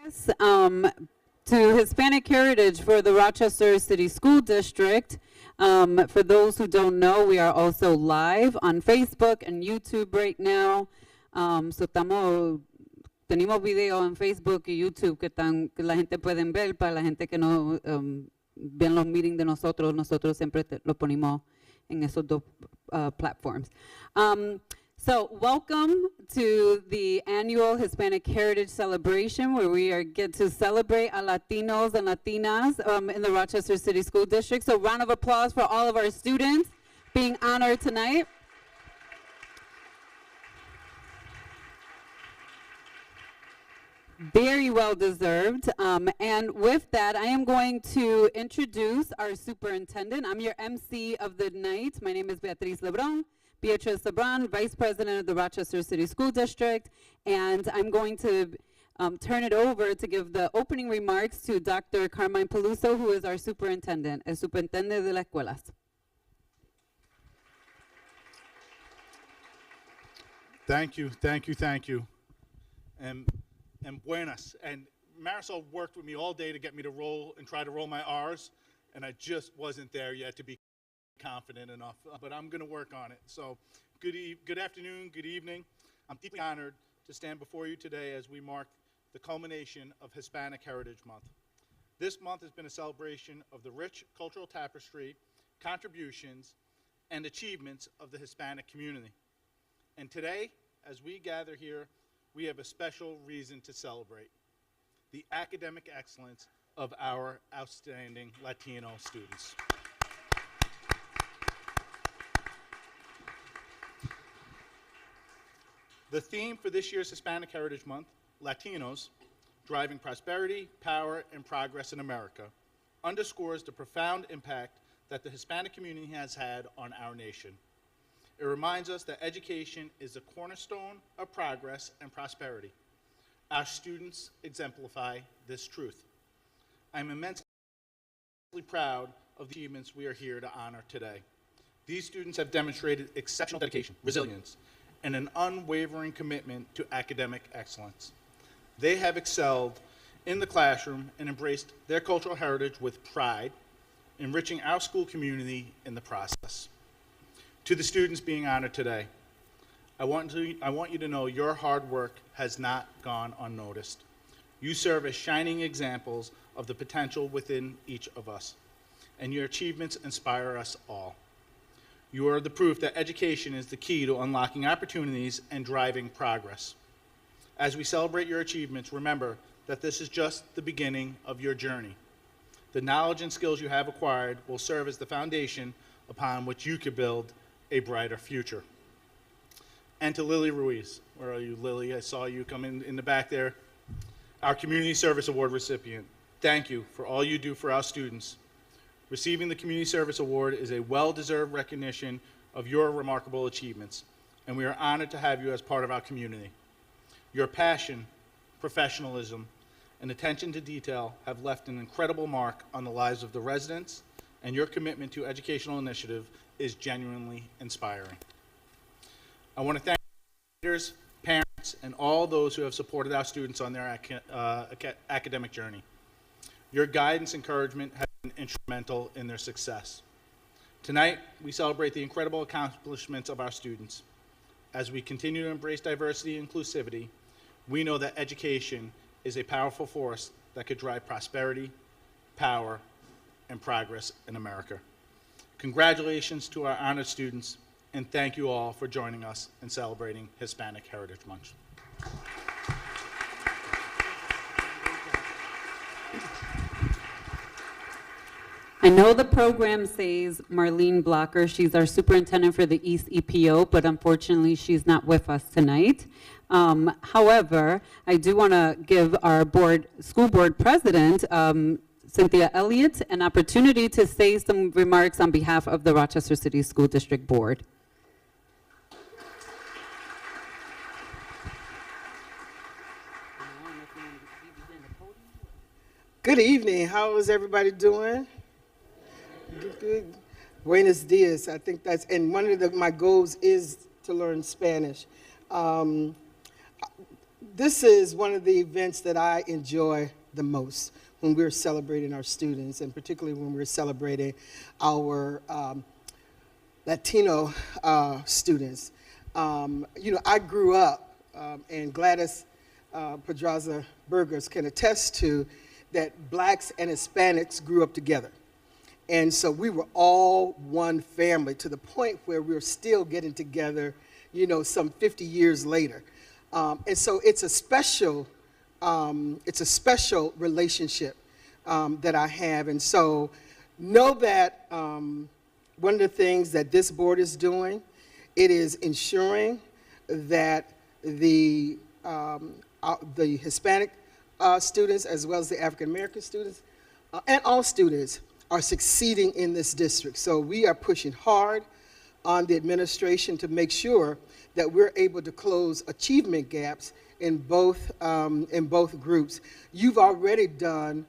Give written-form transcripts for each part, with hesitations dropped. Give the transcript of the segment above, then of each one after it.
Yes, to Hispanic Heritage for the Rochester City School District. For those who don't know, we are also live on Facebook and YouTube right now. Tenemos video en Facebook y YouTube que la gente pueden ver. Para la gente que no ven los meetings de nosotros, nosotros siempre lo ponemos en esos dos platforms. So welcome to the annual Hispanic Heritage Celebration, where we get to celebrate a Latinos and Latinas in the Rochester City School District. So round of applause for all of our students being honored tonight. Very well deserved. And with that, I am going to introduce our superintendent. I'm your MC of the night. My name is Beatriz Lebron. Beatriz Lebron, Vice President of the Rochester City School District, and I'm going to turn it over to give the opening remarks to Dr. Carmine Peluso, who is our superintendent, el superintendente de las escuelas. Thank you. And buenas. And Marisol worked with me all day to get me to roll and try to roll my R's, and I just wasn't there yet to be confident enough, but I'm going to work on it. So good afternoon, good evening. I'm deeply honored to stand before you today as we mark the culmination of Hispanic Heritage Month. This month has been a celebration of the rich cultural tapestry, contributions, and achievements of the Hispanic community. And today, as we gather here, we have a special reason to celebrate: the academic excellence of our outstanding Latino students. The theme for this year's Hispanic Heritage Month, Latinos, Driving Prosperity, Power, and Progress in America, underscores the profound impact that the Hispanic community has had on our nation. It reminds us that education is the cornerstone of progress and prosperity. Our students exemplify this truth. I'm immensely proud of the achievements we are here to honor today. These students have demonstrated exceptional dedication, resilience, and an unwavering commitment to academic excellence. They have excelled in the classroom and embraced their cultural heritage with pride, enriching our school community in the process. To the students being honored today, I want you to know your hard work has not gone unnoticed. You serve as shining examples of the potential within each of us, and your achievements inspire us all. You are the proof that education is the key to unlocking opportunities and driving progress. As we celebrate your achievements, remember that this is just the beginning of your journey. The knowledge and skills you have acquired will serve as the foundation upon which you can build a brighter future. And to Lily Ruiz, where are you, Lily? I saw you come in the back there. Our Community Service Award recipient, thank you for all you do for our students. Receiving the Community Service Award is a well-deserved recognition of your remarkable achievements, and we are honored to have you as part of our community. Your passion, professionalism, and attention to detail have left an incredible mark on the lives of the residents, and your commitment to educational initiative is genuinely inspiring. I want to thank leaders, parents, and all those who have supported our students on their academic journey. Your guidance and encouragement have been instrumental in their success. Tonight, we celebrate the incredible accomplishments of our students. As we continue to embrace diversity and inclusivity, we know that education is a powerful force that could drive prosperity, power, and progress in America. Congratulations to our honored students, and thank you all for joining us in celebrating Hispanic Heritage Month. I know the program says Marlene Blocker. She's our superintendent for the East EPO, but unfortunately she's not with us tonight. However, I do want to give our school board president, Cynthia Elliott, an opportunity to say some remarks on behalf of the Rochester City School District Board. Good evening. How is everybody doing? Good. Buenos dias. I think that's, and one of my goals is to learn Spanish. This is one of the events that I enjoy the most when we're celebrating our students, and particularly when we're celebrating our Latino students. I grew up, and Gladys Pedraza Burgers can attest to that blacks and Hispanics grew up together. And so we were all one family to the point where we're still getting together, some 50 years later. And so it's a special relationship that I have. And so know that one of the things that this board is doing, it is ensuring that the Hispanic students, as well as the African American students, and all students, are succeeding in this district. So we are pushing hard on the administration to make sure that we're able to close achievement gaps in both groups. You've already done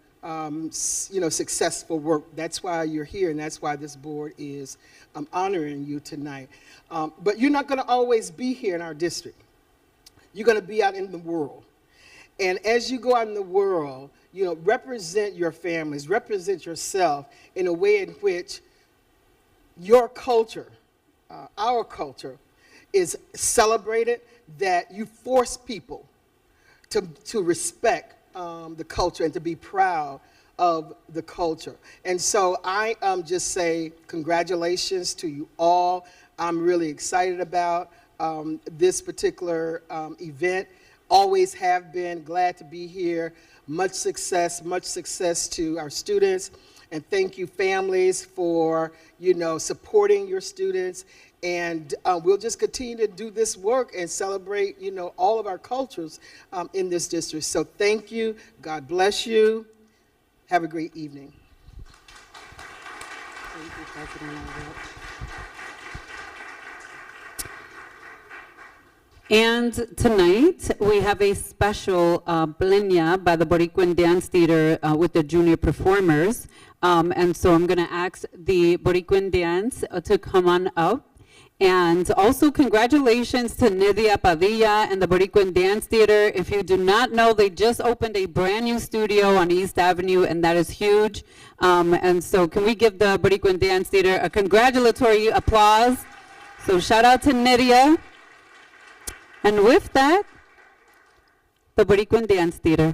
successful work. That's why you're here, and that's why this board is honoring you tonight. But you're not going to always be here in our district. You're going to be out in the world. And as you go out in the world, represent your families, represent yourself in a way in which your culture, our culture, is celebrated, that you force people to respect the culture and to be proud of the culture. And so I just say congratulations to you all. I'm really excited about this particular event. Always have been, glad to be here. Much success to our students. And thank you, families, for, supporting your students. And we'll just continue to do this work and celebrate, all of our cultures in this district. So thank you. God bless you. Have a great evening. Thank you, President Albert. And tonight, we have a special Plenia by the Boricuan Dance Theater with the junior performers. And so I'm going to ask the Boricuan Dance to come on up. And also congratulations to Nidia Padilla and the Boricuan Dance Theater. If you do not know, they just opened a brand new studio on East Avenue, and that is huge. And so can we give the Boricuan Dance Theater a congratulatory applause? So shout out to Nidia. And with that, the Boricuan Dance Theater.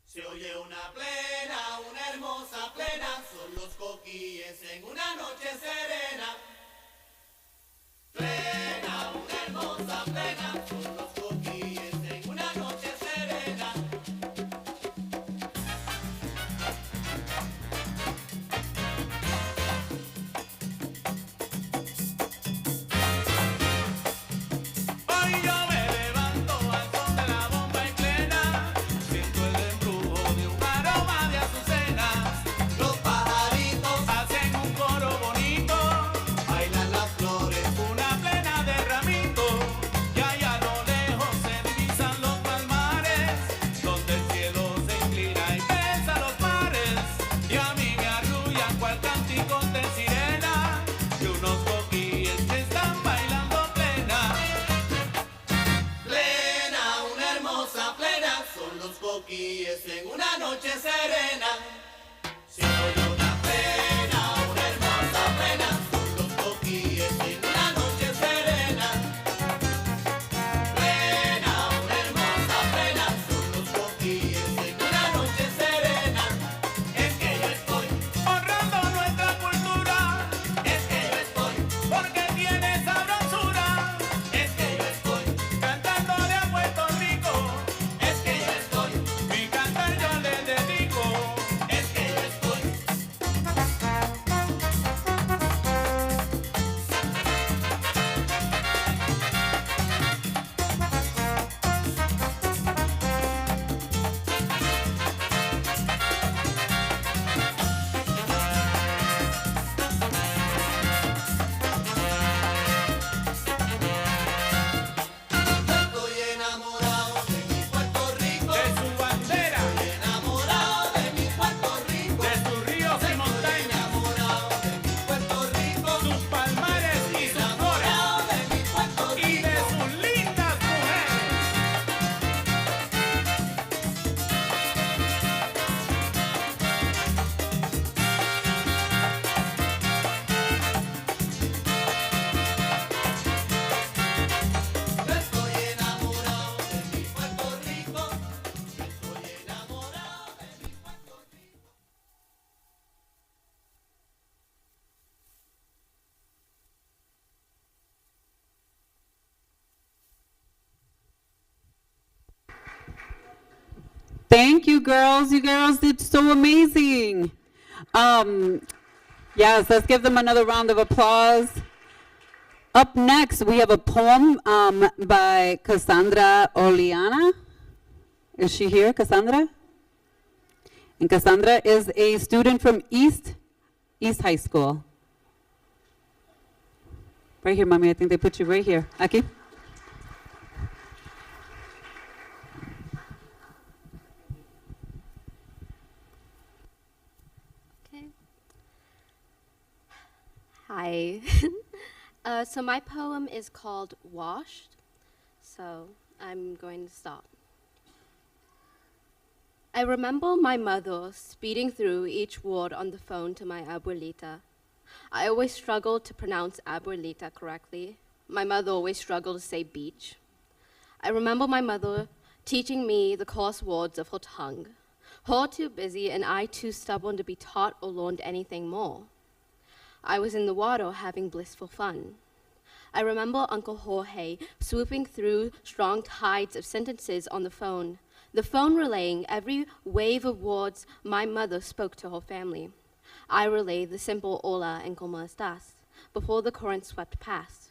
Se oye una plena, una hermosa plena, son los coquíes en una noche serena. Plena, una hermosa plena, son los coquíes en una noche serena. Hoy yo me levanto al son de la bomba y plena, siento el embrujo de un aroma de azucenas. Los pajaritos hacen un coro bonito. Thank you, girls. You girls did so amazing. Yes, let's give them another round of applause. Up next, we have a poem by Cassandra Oleana. Is she here, Cassandra? And Cassandra is a student from East High School. Right here, Mommy. I think they put you right here. Aquí. Okay. Hi. So my poem is called Washed. So I'm going to start. I remember my mother speeding through each word on the phone to my abuelita. I always struggled to pronounce abuelita correctly. My mother always struggled to say beach. I remember my mother teaching me the coarse words of her tongue. Her too busy and I too stubborn to be taught or learned anything more. I was in the water having blissful fun. I remember Uncle Jorge swooping through strong tides of sentences on the phone relaying every wave of words my mother spoke to her family. I relayed the simple hola and como estas before the current swept past.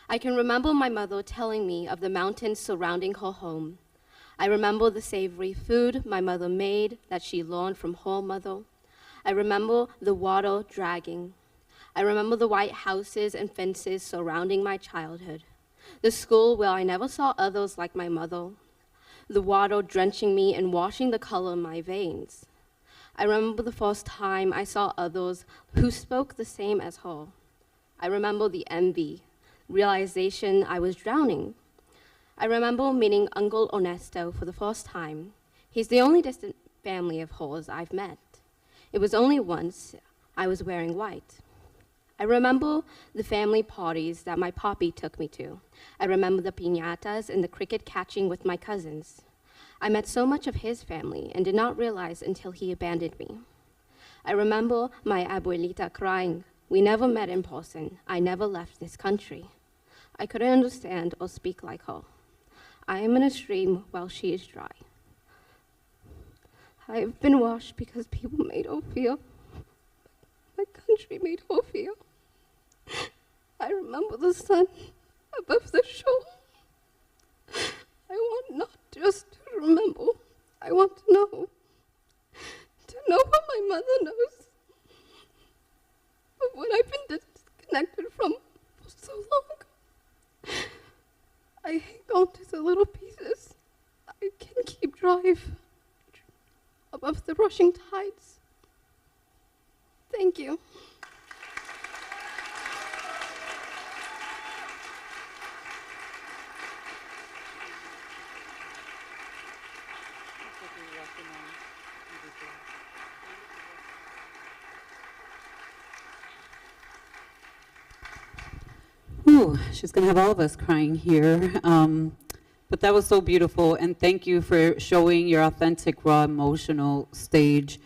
I can remember my mother telling me of the mountains surrounding her home. I remember the savory food my mother made that she learned from her mother. I remember the water dragging. I remember the white houses and fences surrounding my childhood. The school where I never saw others like my mother. The water drenching me and washing the color in my veins. I remember the first time I saw others who spoke the same as her. I remember the envy, realization I was drowning. I remember meeting Uncle Ernesto for the first time. He's the only distant family of hers I've met. It was only once I was wearing white. I remember the family parties that my papi took me to. I remember the piñatas and the cricket catching with my cousins. I met so much of his family and did not realize until he abandoned me. I remember my abuelita crying. We never met in person. I never left this country. I couldn't understand or speak like her. I am in a stream while she is dry. I have been washed because people made her feel. My country made her feel. I remember the sun above the shore. I want not just to remember, I want to know what my mother knows of what I've been disconnected from for so long. I hang on to the little pieces I can keep drive above the rushing tides. Thank you. Ooh, she's going to have all of us crying here. But that was so beautiful, and thank you for showing your authentic, raw, emotional stage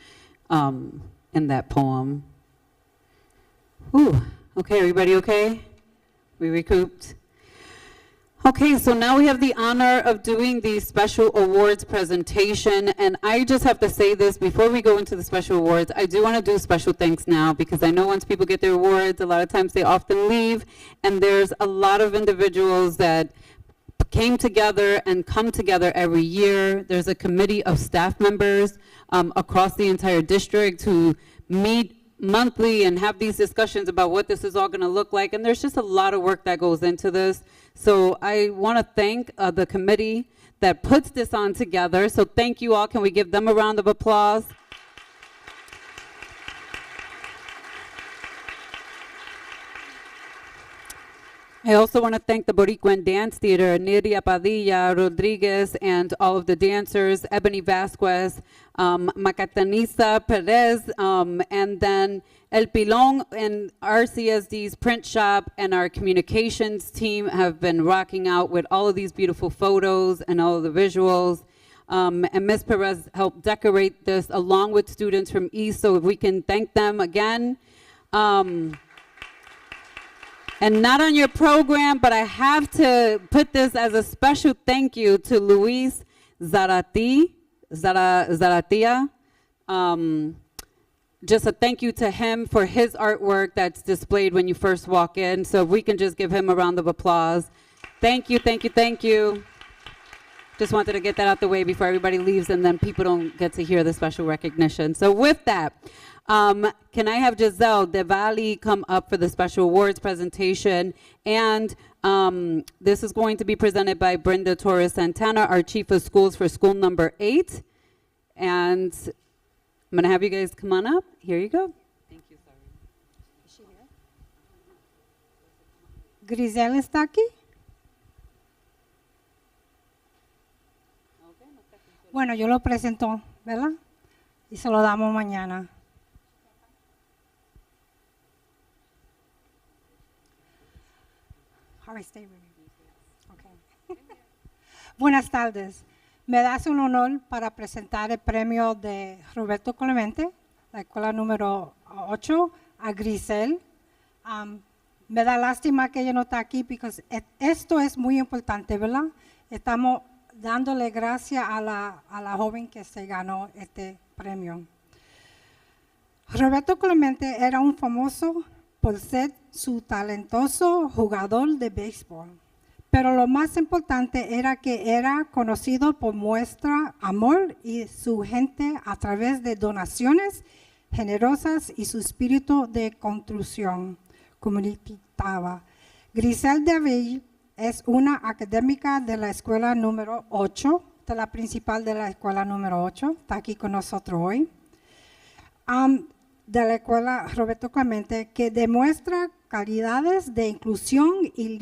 in that poem. Ooh, okay, everybody okay? We recouped? Okay, so now we have the honor of doing the special awards presentation, and I just have to say this before we go into the special awards. I do want to do special thanks now, because I know once people get their awards, a lot of times they often leave, and there's a lot of individuals that came together and come together every year. There's a committee of staff members across the entire district who meet monthly and have these discussions about what this is all going to look like, and there's just a lot of work that goes into this. So I want to thank the committee that puts this on together. So thank you all. Can we give them a round of applause? I also want to thank the Boricuan Dance Theater, Nidia Padilla, Rodriguez, and all of the dancers, Ebony Vasquez, Macatanisa Perez, and then El Pilon and RCSD's print shop and our communications team have been rocking out with all of these beautiful photos and all of the visuals. And Ms. Perez helped decorate this along with students from East, so if we can thank them again. And not on your program, but I have to put this as a special thank you to Luis Zarati, Zaratia. Just a thank you to him for his artwork that's displayed when you first walk in. So if we can just give him a round of applause. Thank you, thank you, thank you. Just wanted to get that out the way before everybody leaves and then people don't get to hear the special recognition. So with that, can I have Giselle Devali come up for the special awards presentation? And this is going to be presented by Brenda Torres Santana, our Chief of Schools for school number 8. And I'm going to have you guys come on up. Here you go. Thank you, sorry. Is she here? Grisel está aquí. Bueno, yo lo presento, ¿verdad? Y se lo damos mañana. All right, stay with me. Okay. Buenas tardes. Me das un honor para presentar el premio de Roberto Clemente, la escuela número 8, a Grisel. Me da lástima que ella no está aquí, porque esto es muy importante, ¿verdad? Estamos dándole gracias a la joven que se ganó este premio. Roberto Clemente era un famoso por ser su talentoso jugador de béisbol. Pero lo más importante era que era conocido por muestra amor y su gente a través de donaciones generosas y su espíritu de construcción comunicativa. Grisel David es una académica de la escuela número 8, de la principal de la escuela número 8, está aquí con nosotros hoy. De la escuela Roberto Clemente, que demuestra calidades de inclusión y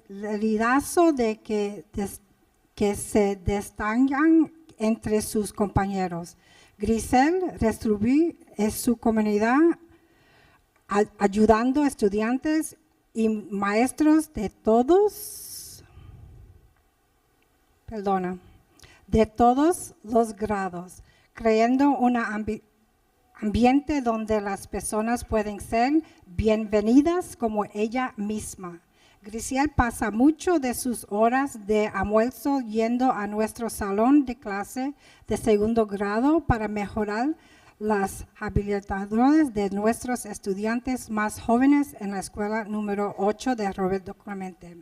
liderazgo de que se destacan entre sus compañeros. Grisel retribuye en su comunidad ayudando a estudiantes y maestros de todos los grados, creando una ambiente donde las personas pueden ser bienvenidas como ella misma. Grisel pasa mucho de sus horas de almuerzo yendo a nuestro salón de clase de segundo grado para mejorar las habilidades de nuestros estudiantes más jóvenes en la escuela número 8 de Roberto Clemente.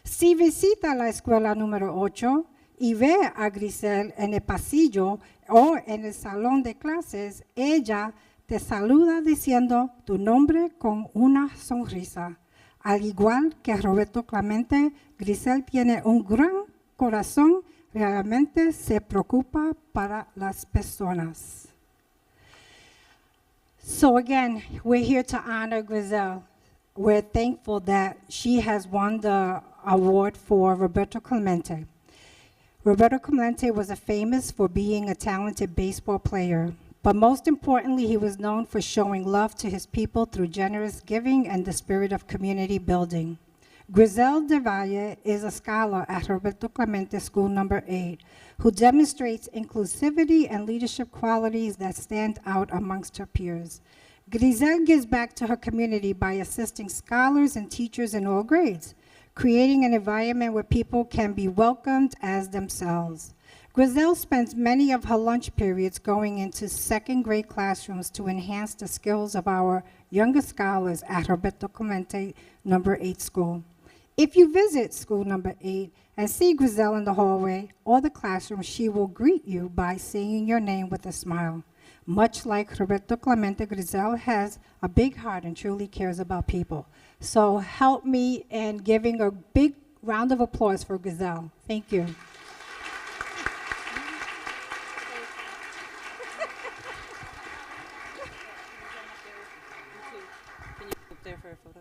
Si visita la escuela número 8 y ve a Grisel en el pasillo o en el salón de clases, ella te saluda diciendo tu nombre con una sonrisa. Al igual que Roberto Clemente, Grisel tiene un gran corazón, realmente se preocupa para las personas. So again, we're here to honor Grisel. We're thankful that she has won the award for Roberto Clemente. Roberto Clemente was famous for being a talented baseball player, but most importantly, he was known for showing love to his people through generous giving and the spirit of community building. Grisel de Valle is a scholar at Roberto Clemente School number 8, who demonstrates inclusivity and leadership qualities that stand out amongst her peers. Grisel gives back to her community by assisting scholars and teachers in all grades, creating an environment where people can be welcomed as themselves. Grisel spends many of her lunch periods going into second grade classrooms to enhance the skills of our younger scholars at Roberto Clemente number 8 school. If you visit school number 8 and see Grisel in the hallway or the classroom, she will greet you by saying your name with a smile. Much like Roberto Clemente, Grisel has a big heart and truly cares about people. So help me in giving a big round of applause for Grisel. Thank you. Can you up there for a photo?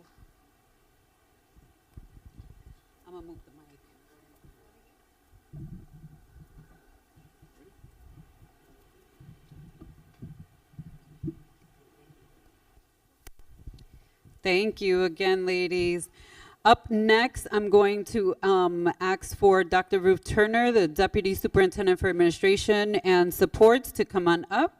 I'm gonna move the mic. Thank you again, ladies. Up next, I'm going to ask for Dr. Ruth Turner, the Deputy Superintendent for Administration and Supports, to come on up.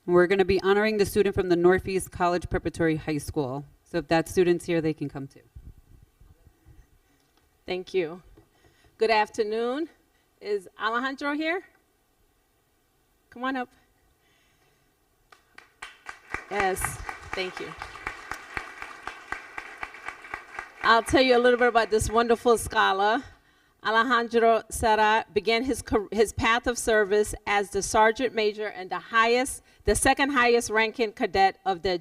We're going to be honoring the student from the Northeast College Preparatory High School. So if that student's here, they can come too. Thank you. Good afternoon, Is Alejandro here? Come on up. Yes, thank you. I'll tell you a little bit about this wonderful scholar. Alejandro Serra began his path of service as the sergeant major and the second highest ranking cadet of the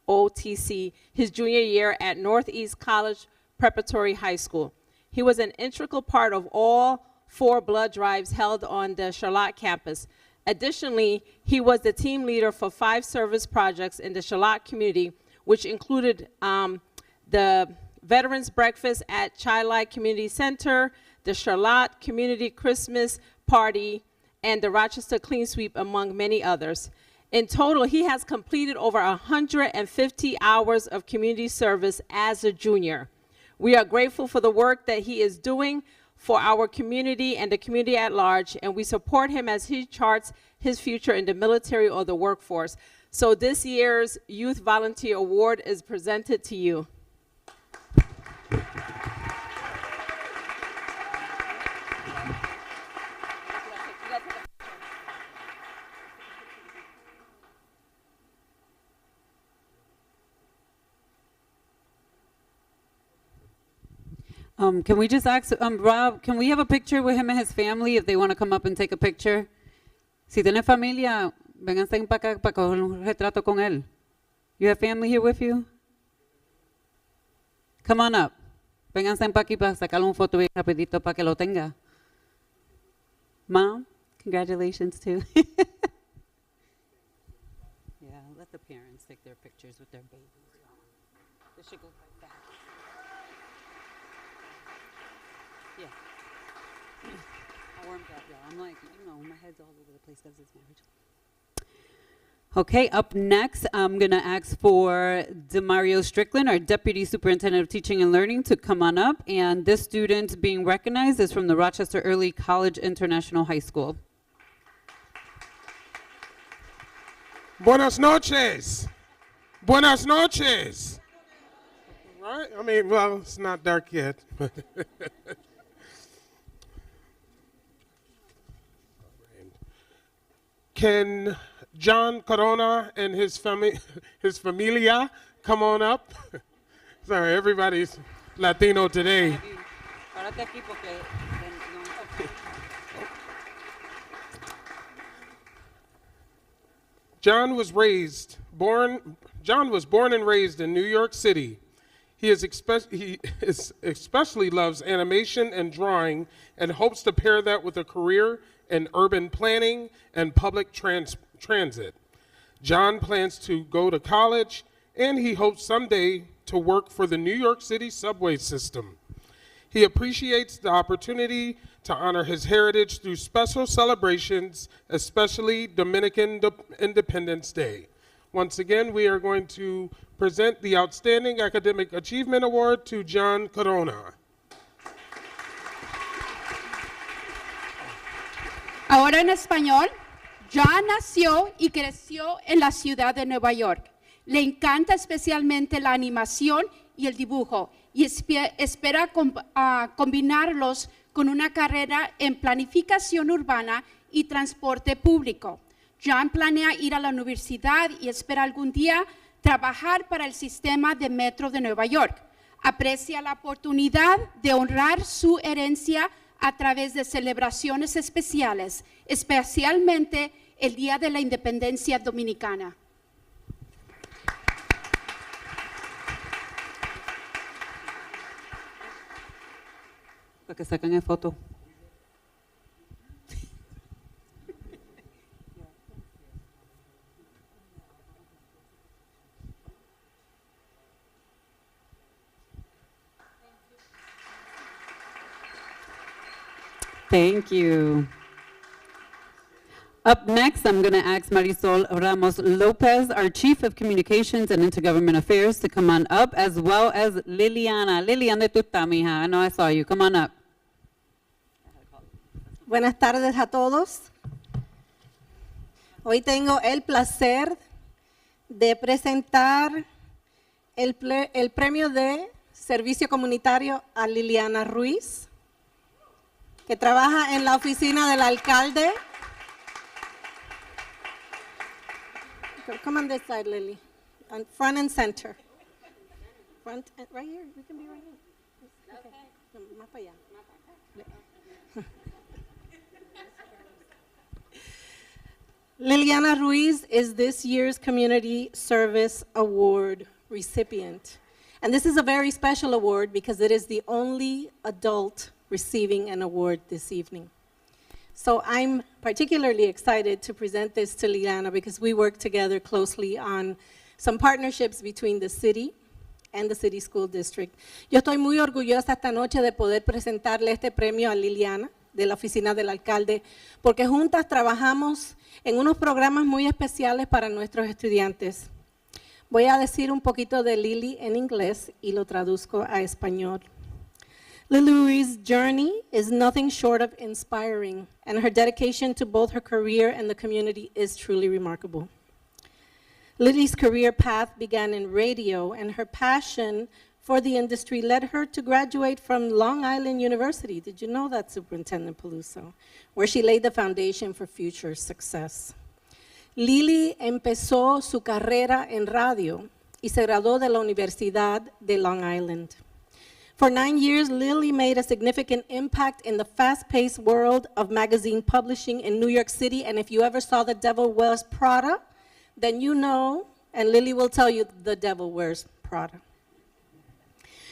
JROTC his junior year at Northeast College Preparatory High School. He was an integral part of all 4 blood drives held on the Charlotte campus. Additionally, he was the team leader for 5 service projects in the Charlotte community, which included the Veterans Breakfast at Childlight Community Center, the Charlotte Community Christmas Party, and the Rochester Clean Sweep, among many others. In total, he has completed over 150 hours of community service as a junior. We are grateful for the work that he is doing for our community and the community at large, and we support him as he charts his future in the military or the workforce. So this year's Youth Volunteer Award is presented to you. Can we just ask, Rob, can we have a picture with him and his family if they want to come up and take a picture? Si tiene familia, vénganse para acá para coger un retrato con él. You have family here with you? Come on up. Vénganse para aquí para sacarle un foto bien rapidito para que lo tenga. Mom, congratulations too. Yeah, let the parents take their pictures with their babies. This should go like that. Yeah. I warmed up, y'all. I'm like, my head's all over the place because it's marriage. Okay, up next, I'm going to ask for Demario Strickland, our Deputy Superintendent of Teaching and Learning, to come on up. And this student being recognized is from the Rochester Early College International High School. Buenas noches. Buenas noches. Right? I mean, well, it's not dark yet. Can John Corona and his familia come on up? Sorry, everybody's Latino today. John was born and raised in New York City. He especially loves animation and drawing and hopes to pair that with a career in urban planning and public transit. John plans to go to college, and he hopes someday to work for the New York City subway system. He appreciates the opportunity to honor his heritage through special celebrations, especially Dominican Independence Day. Once again, we are going to present the Outstanding Academic Achievement Award to John Corona. Ahora en español, John nació y creció en la ciudad de Nueva York. Le encanta especialmente la animación y el dibujo y espera combinarlos con una carrera en planificación urbana y transporte público. John planea ir a la universidad y espera algún día trabajar para el sistema de metro de Nueva York. Aprecia la oportunidad de honrar su herencia a través de celebraciones especiales, especialmente el Día de la Independencia Dominicana. Para que saquen la foto. Thank you. Up next, I'm going to ask Marisol Ramos Lopez, our Chief of Communications and Intergovernment Affairs, to come on up, as well as Liliana. Liliana, ¿dónde tú estás, mija? I know I saw you. Come on up. Buenas tardes a todos. Hoy tengo el placer de presentar el premio de servicio comunitario a Liliana Ruiz. que trabaja en la oficina del alcalde. Come on this side, Lily. On front and center. Front and right here. You can be right here. Okay. Más para allá. Liliana Ruiz is this year's Community Service Award recipient. And this is a very special award because it is the only adult receiving an award this evening. So I'm particularly excited to present this to Liliana because we work together closely on some partnerships between the city and the city school district. Yo estoy muy orgullosa esta noche de poder presentarle este premio a Liliana de la oficina del alcalde, porque juntas trabajamos en unos programas muy especiales para nuestros estudiantes. Voy a decir un poquito de Lili en inglés y lo traduzco a español. Lily Ruiz's journey is nothing short of inspiring, and her dedication to both her career and the community is truly remarkable. Lily's career path began in radio, and her passion for the industry led her to graduate from Long Island University. Did you know that, Superintendent Peluso? Where she laid the foundation for future success. Lily empezó su carrera en radio y se graduó de la Universidad de Long Island. For 9 years, Lily made a significant impact in the fast-paced world of magazine publishing in New York City, and if you ever saw The Devil Wears Prada, then you know, and Lily will tell you, The Devil Wears Prada.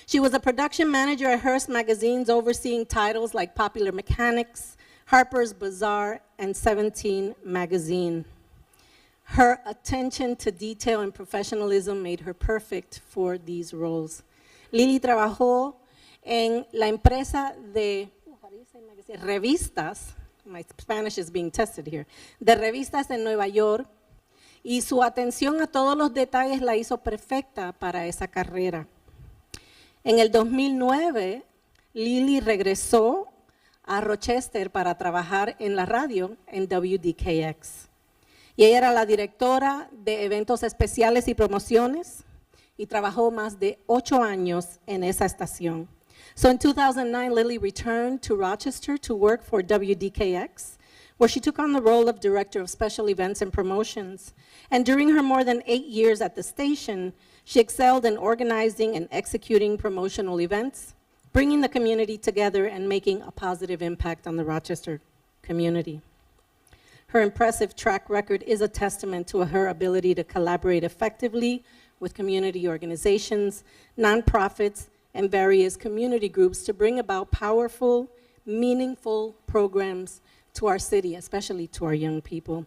She was a production manager at Hearst Magazines, overseeing titles like Popular Mechanics, Harper's Bazaar, and 17 Magazine. Her attention to detail and professionalism made her perfect for these roles. Lily trabajó en la empresa de revistas, my Spanish is being tested here, de revistas en Nueva York, y su atención a todos los detalles la hizo perfecta para esa carrera. En el 2009, Lily regresó a Rochester para trabajar en la radio en WDKX. Y ella era la directora de eventos especiales y promociones y trabajó más de 8 años en esa estación. So in 2009, Lily returned to Rochester to work for WDKX, where she took on the role of Director of Special Events and Promotions. And during her more than 8 years at the station, she excelled in organizing and executing promotional events, bringing the community together and making a positive impact on the Rochester community. Her impressive track record is a testament to her ability to collaborate effectively with community organizations, nonprofits, and various community groups to bring about powerful, meaningful programs to our city, especially to our young people.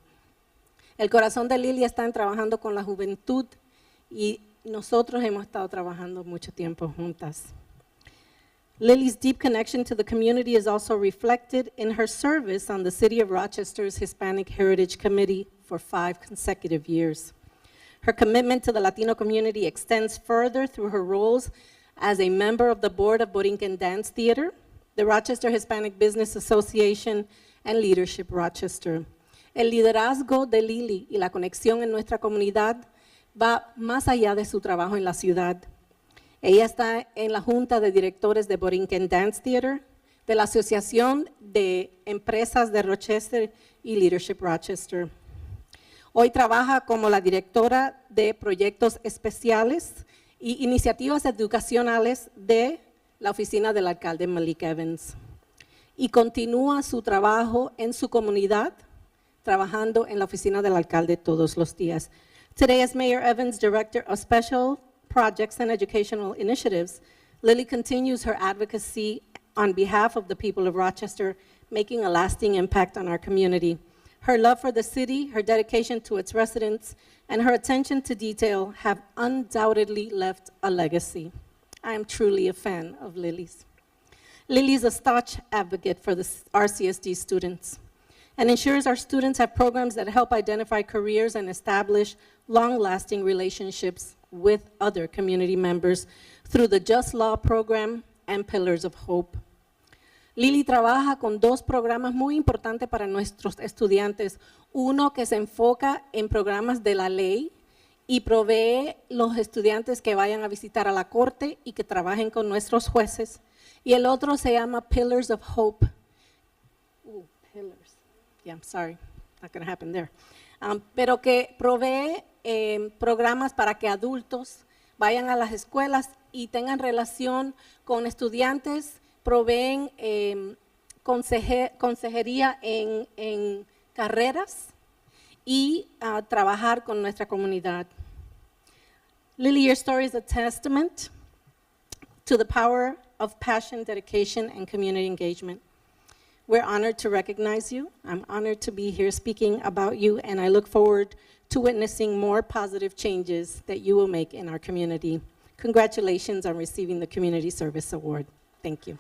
El corazón de Lily está en trabajando con la juventud y nosotros hemos estado trabajando mucho tiempo juntas. Lily's deep connection to the community is also reflected in her service on the City of Rochester's Hispanic Heritage Committee for 5 consecutive years. Her commitment to the Latino community extends further through her roles as a member of the Board of Borinquen Dance Theater, the Rochester Hispanic Business Association, and Leadership Rochester. El liderazgo de Lily y la conexión en nuestra comunidad va más allá de su trabajo en la ciudad. Ella está en la Junta de Directores de Borinquen Dance Theater, de la Asociación de Empresas de Rochester y Leadership Rochester. Hoy trabaja como la directora de proyectos especiales y iniciativas educacionales de la oficina del alcalde Malik Evans. Y continúa su trabajo en su comunidad, trabajando en la oficina del alcalde todos los días. Today, as Mayor Evans, Director of Special Projects and Educational Initiatives, Lily continues her advocacy on behalf of the people of Rochester, making a lasting impact on our community. Her love for the city, her dedication to its residents, and her attention to detail have undoubtedly left a legacy. I am truly a fan of Lily's. Lily is a staunch advocate for the RCSD students and ensures our students have programs that help identify careers and establish long-lasting relationships with other community members through the Just Law program and Pillars of Hope. Lily trabaja con 2 programas muy importantes para nuestros estudiantes. Uno que se enfoca en programas de la ley y provee los estudiantes que vayan a visitar a la corte y que trabajen con nuestros jueces. Y el otro se llama Pillars of Hope, Yeah, I'm sorry, not going to happen there. Pero que provee programas para que adultos vayan a las escuelas y tengan relación con estudiantes, proveen consejería en carreras y trabajar con nuestra comunidad. Lily, your story is a testament to the power of passion, dedication, and community engagement. We're honored to recognize you. I'm honored to be here speaking about you, and I look forward to witnessing more positive changes that you will make in our community. Congratulations on receiving the Community Service Award. Thank you.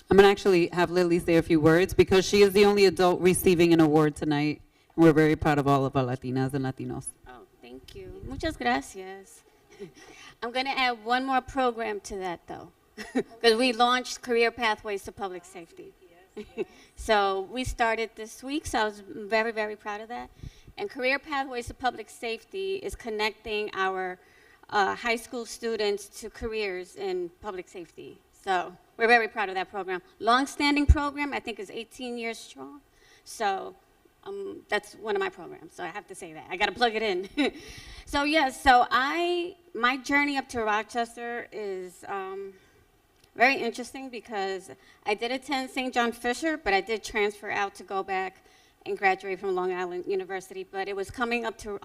I'm going to actually have Lily say a few words because she is the only adult receiving an award tonight. And we're very proud of all of our Latinas and Latinos. Oh, thank you. Muchas gracias. I'm going to add one more program to that, though, because we launched Career Pathways to Public Safety. So we started this week, so I was very, very proud of that. And Career Pathways to Public Safety is connecting our high school students to careers in public safety. So we're very proud of that program. Long-standing program, I think, is 18 years strong. So that's one of my programs, so I have to say that. I got to plug it in. So yes, my journey up to Rochester is very interesting because I did attend St. John Fisher, but I did transfer out to go back and graduate from Long Island University. But it was coming up to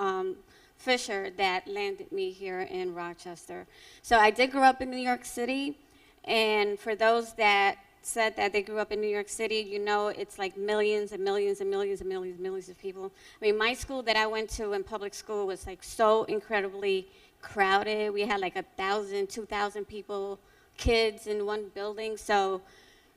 Fisher that landed me here in Rochester. So I did grow up in New York City. And for those that said that they grew up in New York City, you know it's like millions and millions and millions and millions and millions of people. I mean, my school that I went to in public school was like so incredibly crowded. We had like 1,000, 2,000 people, kids in one building. So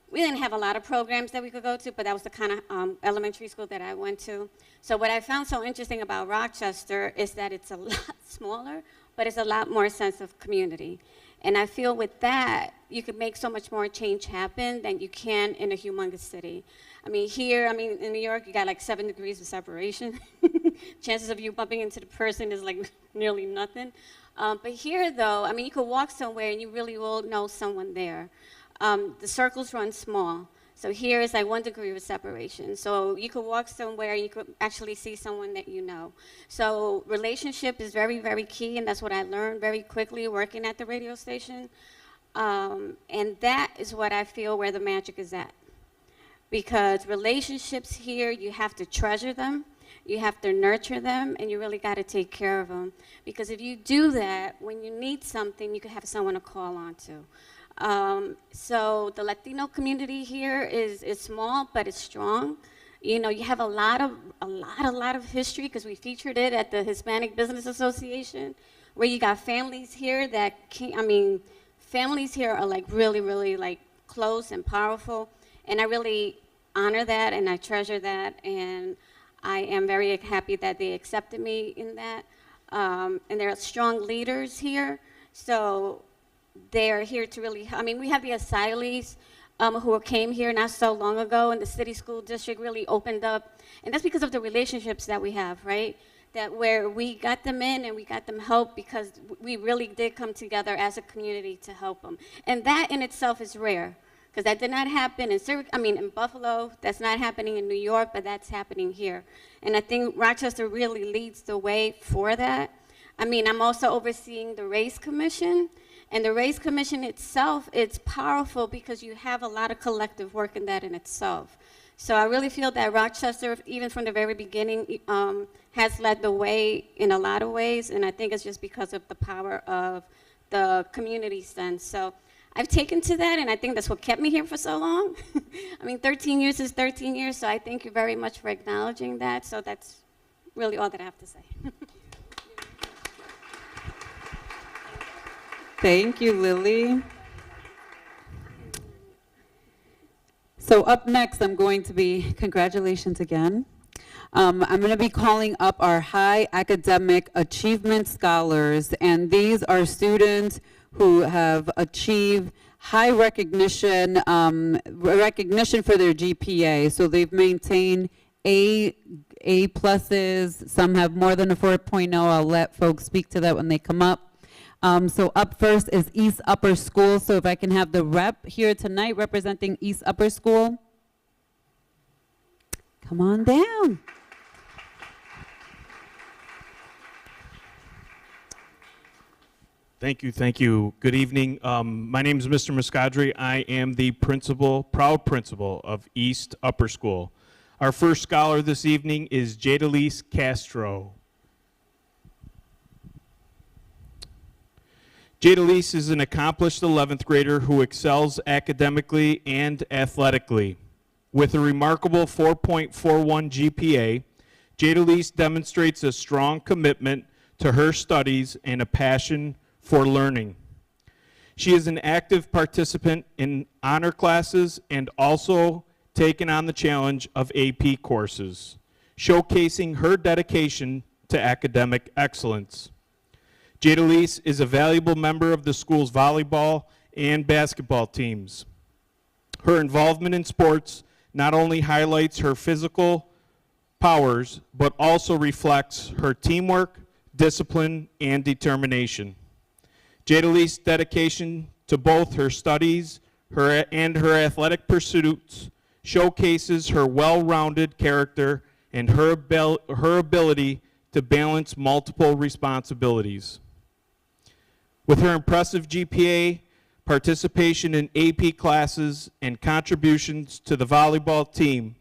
we didn't have a lot of programs that we could go to, but that was the kind of elementary school that I went to. So what I found so interesting about Rochester is that it's a lot smaller, but it's a lot more sense of community. And I feel with that, you could make so much more change happen than you can in a humongous city. I mean, here, in New York, you got like 7 degrees of separation. Chances of you bumping into the person is like nearly nothing. But here, though, you could walk somewhere and you really will know someone there. The circles run small. So here is like 1 degree of separation. So you could walk somewhere and you could actually see someone that you know. So relationship is very, very key, and that's what I learned very quickly working at the radio station. And that is what I feel where the magic is at. Because relationships here, you have to treasure them, you have to nurture them, and you really got to take care of them. Because if you do that, when you need something, you can have someone to call on to. So the Latino community here is small, but it's strong. You know, you have a lot of history because we featured it at the Hispanic Business Association, where you got families here that families here are like really, really like close and powerful. And I really honor that and I treasure that. And I am very happy that they accepted me in that. And there are strong leaders here. So they are here to really, we have the asylees who came here not so long ago, and the city school district really opened up. And that's because of the relationships that we have, right? That where we got them in and we got them help because we really did come together as a community to help them. And that in itself is rare, because that did not happen in Buffalo, that's not happening in New York, but that's happening here. And I think Rochester really leads the way for that. I'm also overseeing the Race Commission. And the Race Commission itself, it's powerful because you have a lot of collective work in that in itself. So I really feel that Rochester, even from the very beginning, has led the way in a lot of ways, and I think it's just because of the power of the community sense. So I've taken to that, and I think that's what kept me here for so long. 13 years is 13 years, so I thank you very much for acknowledging that. So that's really all that I have to say. Thank you, Lily. So up next, congratulations again. I'm going to be calling up our high academic achievement scholars, and these are students who have achieved high recognition, recognition for their GPA. So they've maintained A pluses. Some have more than a 4.0. I'll let folks speak to that when they come up. So up first is East Upper School. So if I can have the rep here tonight representing East Upper School. Come on down. Thank you, thank you. Good evening. My name is Mr. Muscadri. I am the principal, proud principal of East Upper School. Our first scholar this evening is Jadalise Castro. Jadalise is an accomplished 11th grader who excels academically and athletically. With a remarkable 4.41 GPA, Jadalise demonstrates a strong commitment to her studies and a passion for learning. She is an active participant in honor classes and also taken on the challenge of AP courses, showcasing her dedication to academic excellence. Jadalise is a valuable member of the school's volleyball and basketball teams. Her involvement in sports not only highlights her physical powers, but also reflects her teamwork, discipline, and determination. Jadalise's dedication to both her studies and her athletic pursuits showcases her well-rounded character and her ability to balance multiple responsibilities. With her impressive GPA, participation in AP classes, and contributions to the volleyball team,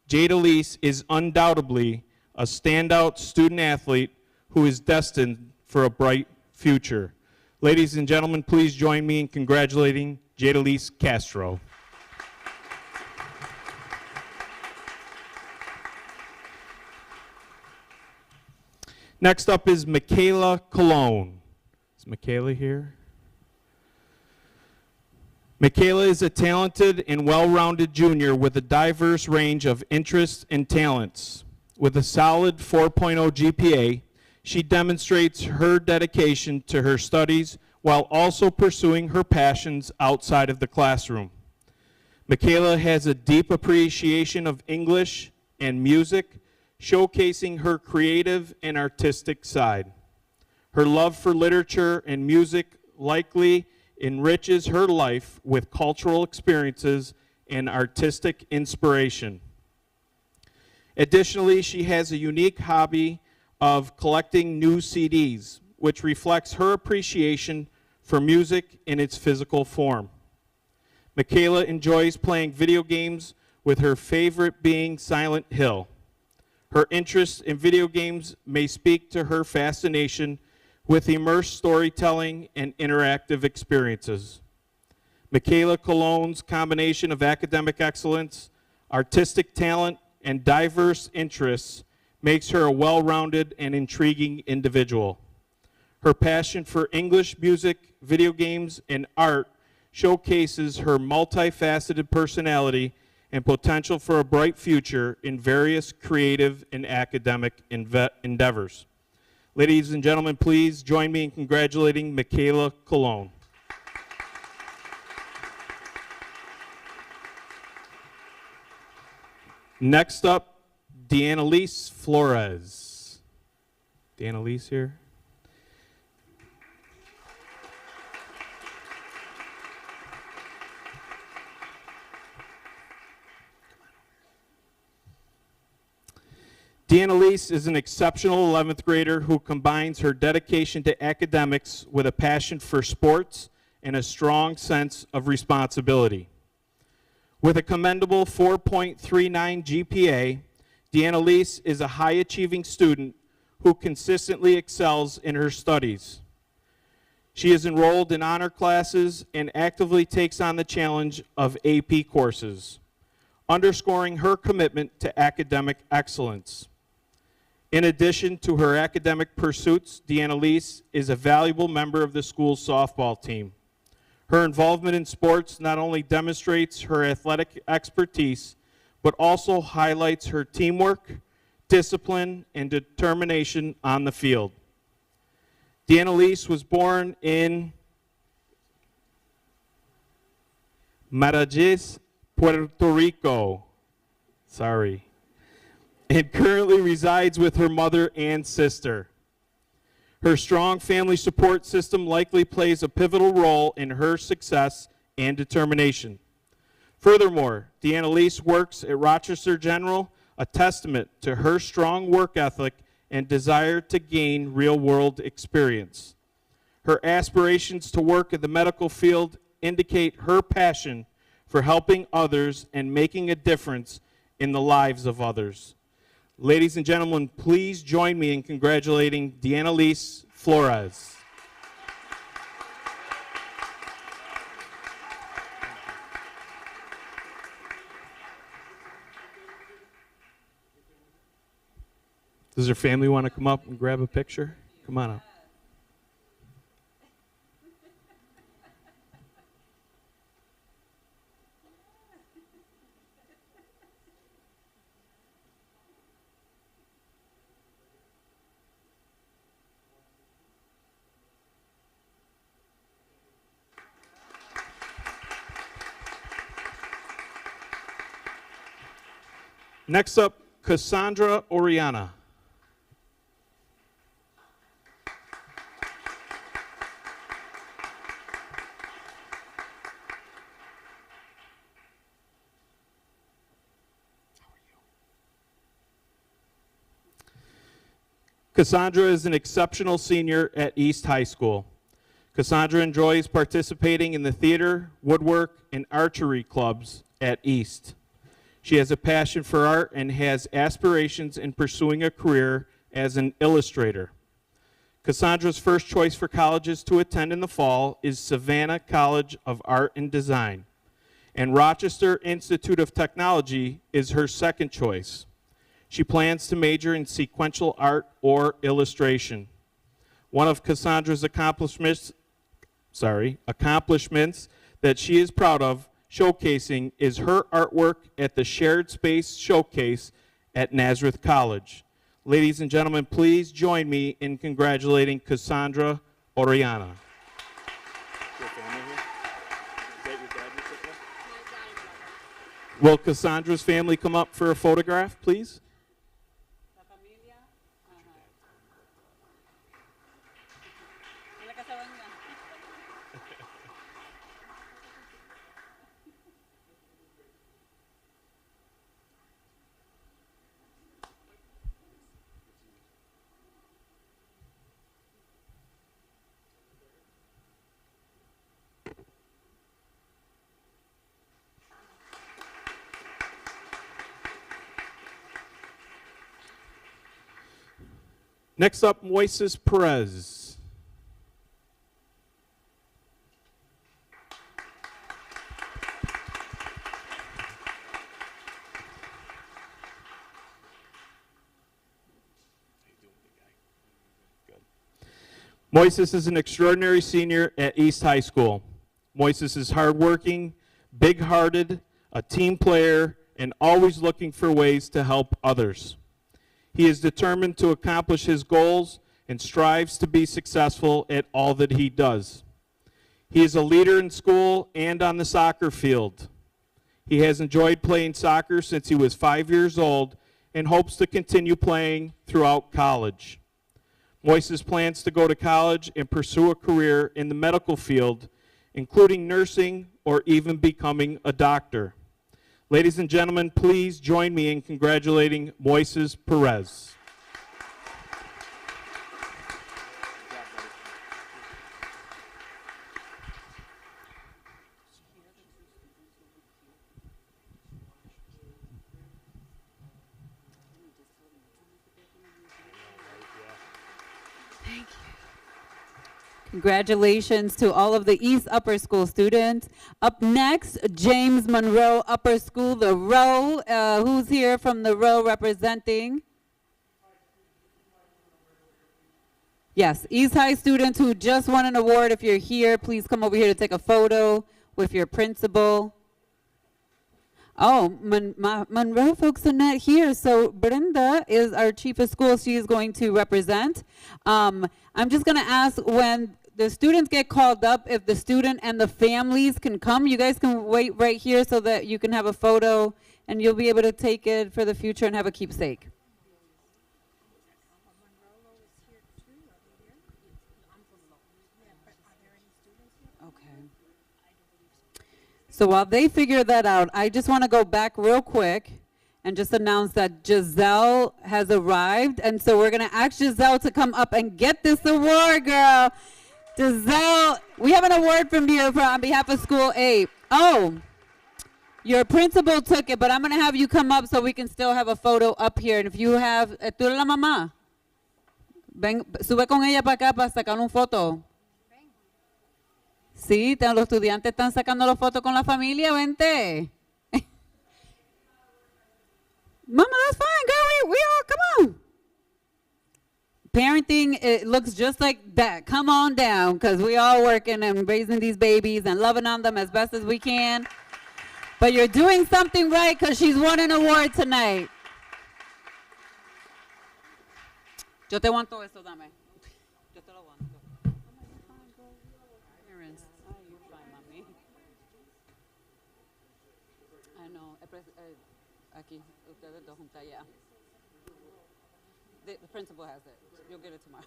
Jadalise is undoubtedly a standout student athlete who is destined for a bright future. Ladies and gentlemen, please join me in congratulating Jadalise Castro. Next up is Michaela Colon. Is Michaela here? Michaela is a talented and well-rounded junior with a diverse range of interests and talents. With a solid 4.0 GPA, she demonstrates her dedication to her studies while also pursuing her passions outside of the classroom. Michaela has a deep appreciation of English and music, showcasing her creative and artistic side. Her love for literature and music likely enriches her life with cultural experiences and artistic inspiration. Additionally, she has a unique hobby of collecting new CDs, which reflects her appreciation for music in its physical form. Michaela enjoys playing video games, with her favorite being Silent Hill. Her interest in video games may speak to her fascination with immersed storytelling and interactive experiences. Michaela Colon's combination of academic excellence, artistic talent, and diverse interests makes her a well-rounded and intriguing individual. Her passion for English, music, video games, and art showcases her multifaceted personality and potential for a bright future in various creative and academic endeavors. Ladies and gentlemen, please join me in congratulating Michaela Colon. Next up, Deannalise Flores. Deannalise here? Deannalise is an exceptional 11th grader who combines her dedication to academics with a passion for sports and a strong sense of responsibility. With a commendable 4.39 GPA, Deannalise is a high-achieving student who consistently excels in her studies. She is enrolled in honor classes and actively takes on the challenge of AP courses, underscoring her commitment to academic excellence. In addition to her academic pursuits, Deannalise is a valuable member of the school's softball team. Her involvement in sports not only demonstrates her athletic expertise, but also highlights her teamwork, discipline, and determination on the field. Deannalise was born in Marajés, Puerto Rico. Sorry. And currently resides with her mother and sister. Her strong family support system likely plays a pivotal role in her success and determination. Furthermore, Deannalise works at Rochester General, a testament to her strong work ethic and desire to gain real-world experience. Her aspirations to work in the medical field indicate her passion for helping others and making a difference in the lives of others. Ladies and gentlemen, please join me in congratulating Deannalise Flores. Does her family want to come up and grab a picture? Come on up. Next up, Cassandra Oriana. Cassandra is an exceptional senior at East High School. Cassandra enjoys participating in the theater, woodwork, and archery clubs at East. She has a passion for art and has aspirations in pursuing a career as an illustrator. Cassandra's first choice for colleges to attend in the fall is Savannah College of Art and Design, and Rochester Institute of Technology is her second choice. She plans to major in sequential art or illustration. One of Cassandra's accomplishments that she is proud of showcasing is her artwork at the Shared Space Showcase at Nazareth College. Ladies and gentlemen, please join me in congratulating Cassandra Oriana. Will Cassandra's family come up for a photograph, please? Next up, Moises Perez. Moises is an extraordinary senior at East High School. Moises is hardworking, big-hearted, a team player, and always looking for ways to help others. He is determined to accomplish his goals and strives to be successful at all that he does. He is a leader in school and on the soccer field. He has enjoyed playing soccer since he was 5 years old and hopes to continue playing throughout college. Moises plans to go to college and pursue a career in the medical field, including nursing or even becoming a doctor. Ladies and gentlemen, please join me in congratulating Moises Perez. Congratulations to all of the East Upper School students. Up next, James Monroe Upper School, the Row. Who's here from the Row representing? Yes, East High students who just won an award. If you're here, please come over here to take a photo with your principal. Oh, Monroe folks are not here, so Brenda is our chief of school. She is going to represent. I'm just going to ask when the students get called up, if the student and the families can come, you guys can wait right here so that you can have a photo and you'll be able to take it for the future and have a keepsake. Okay. So while they figure that out, I just want to go back real quick and just announce that Giselle has arrived. And so we're going to ask Giselle to come up and get this award, girl. Giselle, we have an award from you on behalf of School 8. Oh, your principal took it, but I'm going to have you come up so we can still have a photo up here. And if you have, ¿tú eres la mamá? Ven, sube con ella para acá para sacar una foto. Sí, los estudiantes están sacando las fotos con la familia, vente. Mama, that's fine, girl. We all, come on. Parenting, it looks just like that. Come on down, because we all working and raising these babies and loving on them as best as we can. But you're doing something right because she's won an award tonight. Yo te aguanto eso, dame. Yo te lo aguanto. Parents, you're fine, mami. I know. Aquí, ustedes dos juntas ya. The principal has it. You'll get it tomorrow.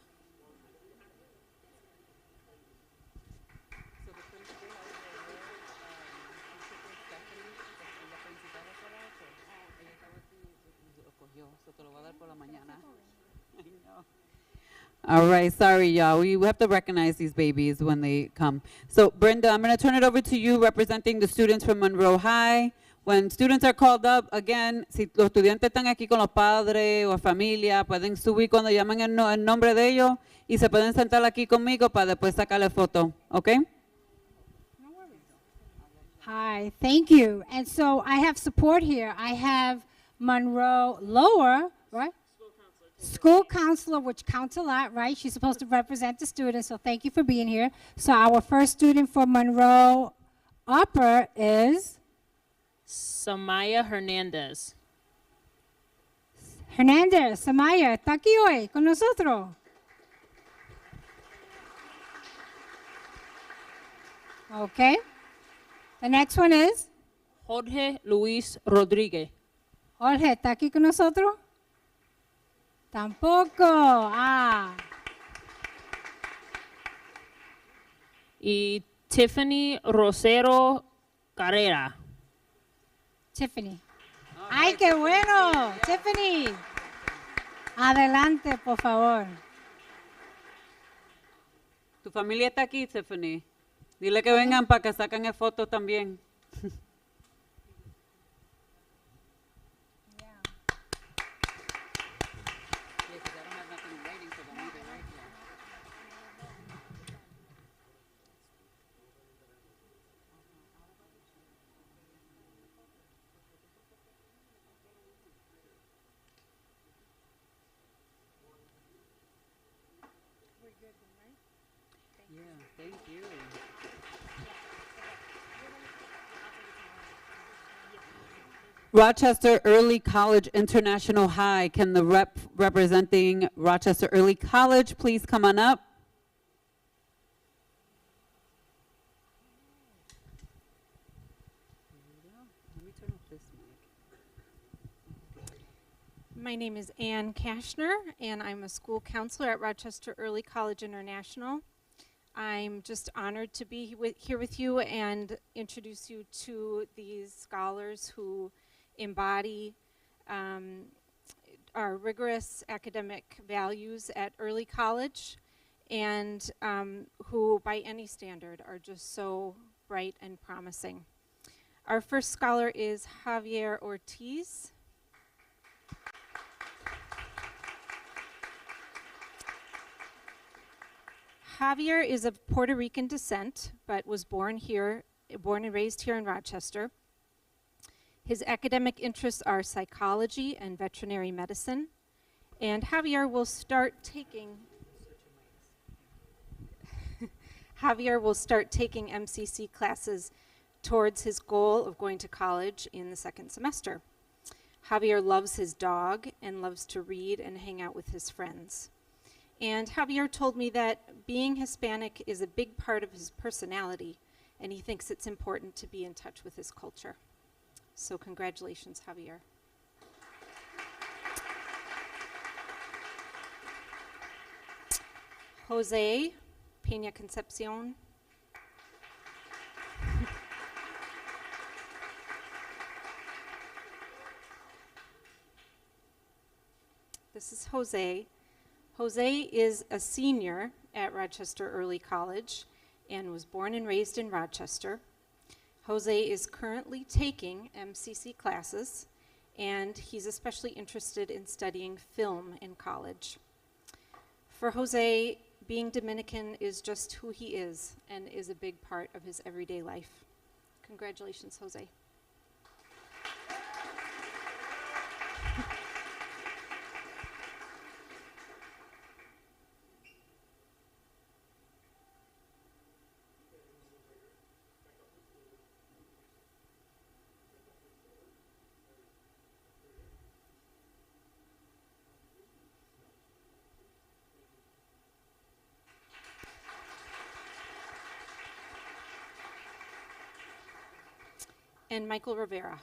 So the principal has it. La principal has it. Ella estaba aquí y lo cogió. So te lo va a dar por la mañana. I know. All right, sorry, y'all. We have to recognize these babies when they come. So, Brenda, I'm going to turn it over to you representing the students from Monroe High. When students are called up, again, si los estudiantes están aquí con los padres o familia, pueden subir cuando llaman el nombre de ellos y se pueden sentar aquí conmigo para después sacarle foto, ¿ok? Hi, thank you. And so I have support here. I have Monroe Lower, right? School counselor, which counts a lot, right? She's supposed to represent the students, so thank you for being here. So our first student for Monroe Upper is Samaya Hernandez. Hernandez. Samaya, está aquí hoy con nosotros. Okay. The next one is Jorge Luis Rodríguez. Jorge, ¿está aquí con nosotros? Tampoco. Ah. Y Tiffany Rosero Carrera. Tiffany. ¡Ay, qué bueno! Tiffany. Adelante, por favor. Tu familia está aquí, Tiffany. Dile que vengan para que saquen fotos también. Thank you. Rochester Early College International High. Can the rep representing Rochester Early College please come on up? My name is Ann Kashner, and I'm a school counselor at Rochester Early College International. I'm just honored to be here with you and introduce you to these scholars who embody our rigorous academic values at early college and who, by any standard, are just so bright and promising. Our first scholar is Javier Ortiz. Javier is of Puerto Rican descent, but was born and raised here in Rochester. His academic interests are psychology and veterinary medicine, and Javier will start taking MCC classes towards his goal of going to college in the second semester. Javier loves his dog and loves to read and hang out with his friends. And Javier told me that being Hispanic is a big part of his personality, and he thinks it's important to be in touch with his culture. So congratulations, Javier. Jose Peña Concepcion. This is Jose. Jose is a senior at Rochester Early College and was born and raised in Rochester. Jose is currently taking MCC classes, and he's especially interested in studying film in college. For Jose, being Dominican is just who he is and is a big part of his everyday life. Congratulations, Jose. And Michael Rivera.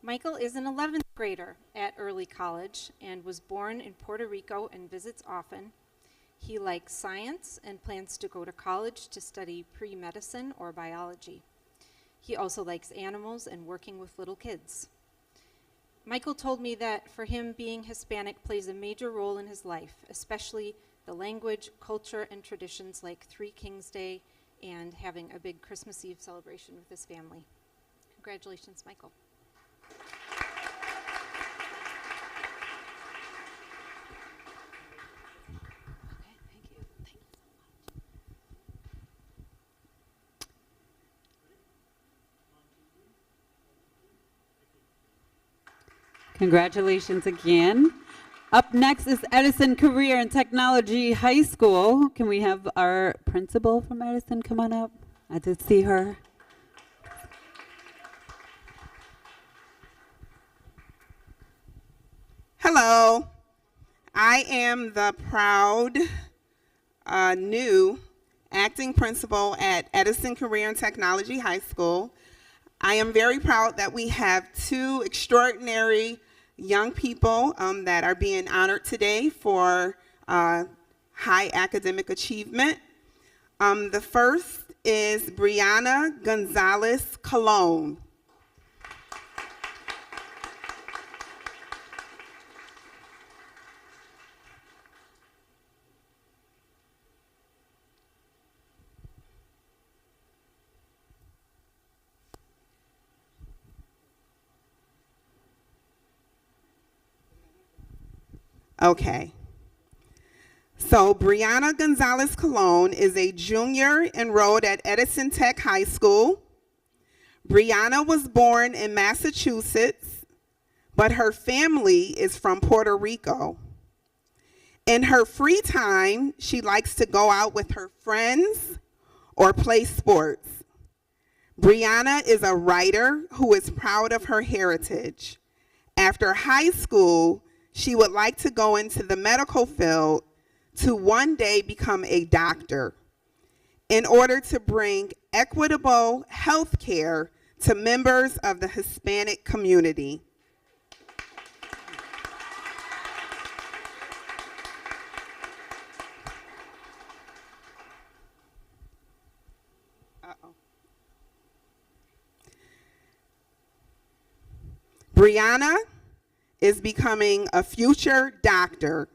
Michael is an 11th grader at Early College and was born in Puerto Rico and visits often. He likes science and plans to go to college to study pre-medicine or biology. He also likes animals and working with little kids. Michael told me that for him, being Hispanic plays a major role in his life, especially the language, culture, and traditions like Three Kings Day and having a big Christmas Eve celebration with his family. Congratulations, Michael. Congratulations again. Up next is Edison Career and Technology High School. Can we have our principal from Edison come on up? I did see her. Hello. I am the proud new acting principal at Edison Career and Technology High School. I am very proud that we have two extraordinary young people that are being honored today for high academic achievement. The first is Brianna Gonzalez Colon. Okay. So Brianna Gonzalez Colon is a junior enrolled at Edison Tech High School. Brianna was born in Massachusetts, but her family is from Puerto Rico. In her free time, she likes to go out with her friends or play sports. Brianna is a writer who is proud of her heritage. After high school, she would like to go into the medical field to one day become a doctor in order to bring equitable health care to members of the Hispanic community. Brianna is becoming a future doctor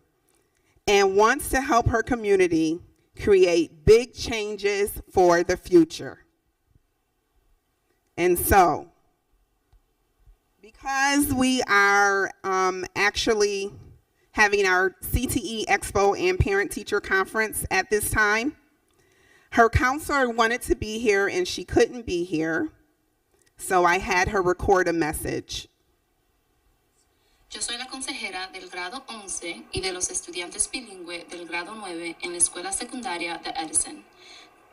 and wants to help her community create big changes for the future. And so, because we are actually having our CTE Expo and Parent-Teacher Conference at this time, her counselor wanted to be here and she couldn't be here, so I had her record a message. Yo soy la consejera del grado 11 y de los estudiantes bilingües del grado 9 en la escuela secundaria de Edison.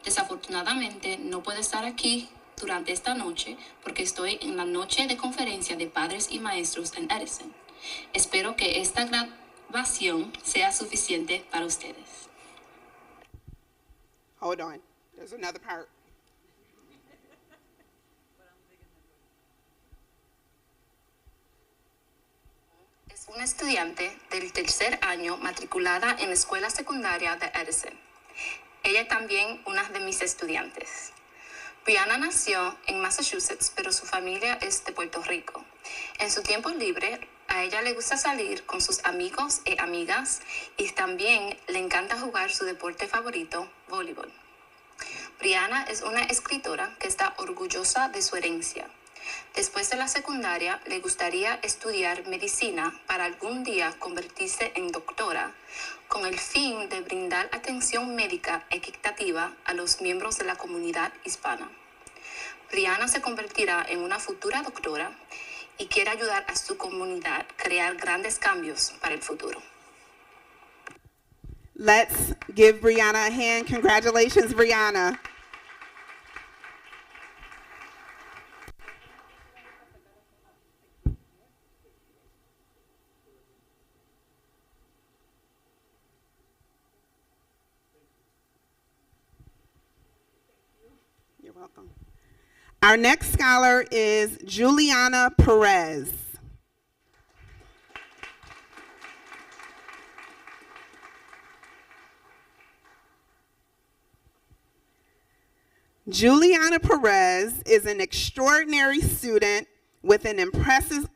Desafortunadamente, no puedo estar aquí durante esta noche porque estoy en la noche de conferencia de padres y maestros en Edison. Espero que esta grabación sea suficiente para ustedes. Hold on, there's another part. Es una estudiante del tercer año matriculada en la escuela secundaria de Edison. Ella es también una de mis estudiantes. Brianna nació en Massachusetts, pero su familia es de Puerto Rico. En su tiempo libre, a ella le gusta salir con sus amigos y amigas y también le encanta jugar su deporte favorito, voleibol. Brianna es una escritora que está orgullosa de su herencia. Después de la secundaria, le gustaría estudiar medicina para algún día convertirse en doctora, con el fin de brindar atención médica equitativa a los miembros de la comunidad hispana. Brianna se convertirá en una futura doctora y quiere ayudar a su comunidad a crear grandes cambios para el futuro. Let's give Brianna a hand. Congratulations, Brianna. You're welcome. Our next scholar is Juliana Perez. Juliana Perez is an extraordinary student with an impressive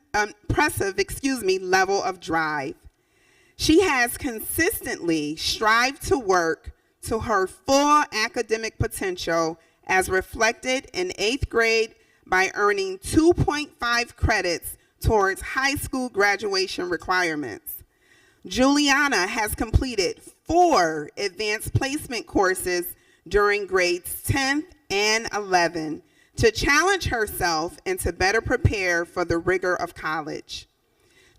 level of drive. She has consistently strived to work to her full academic potential as reflected in 8th grade by earning 2.5 credits towards high school graduation requirements. Juliana has completed 4 advanced placement courses during grades 10th and 11 to challenge herself and to better prepare for the rigor of college.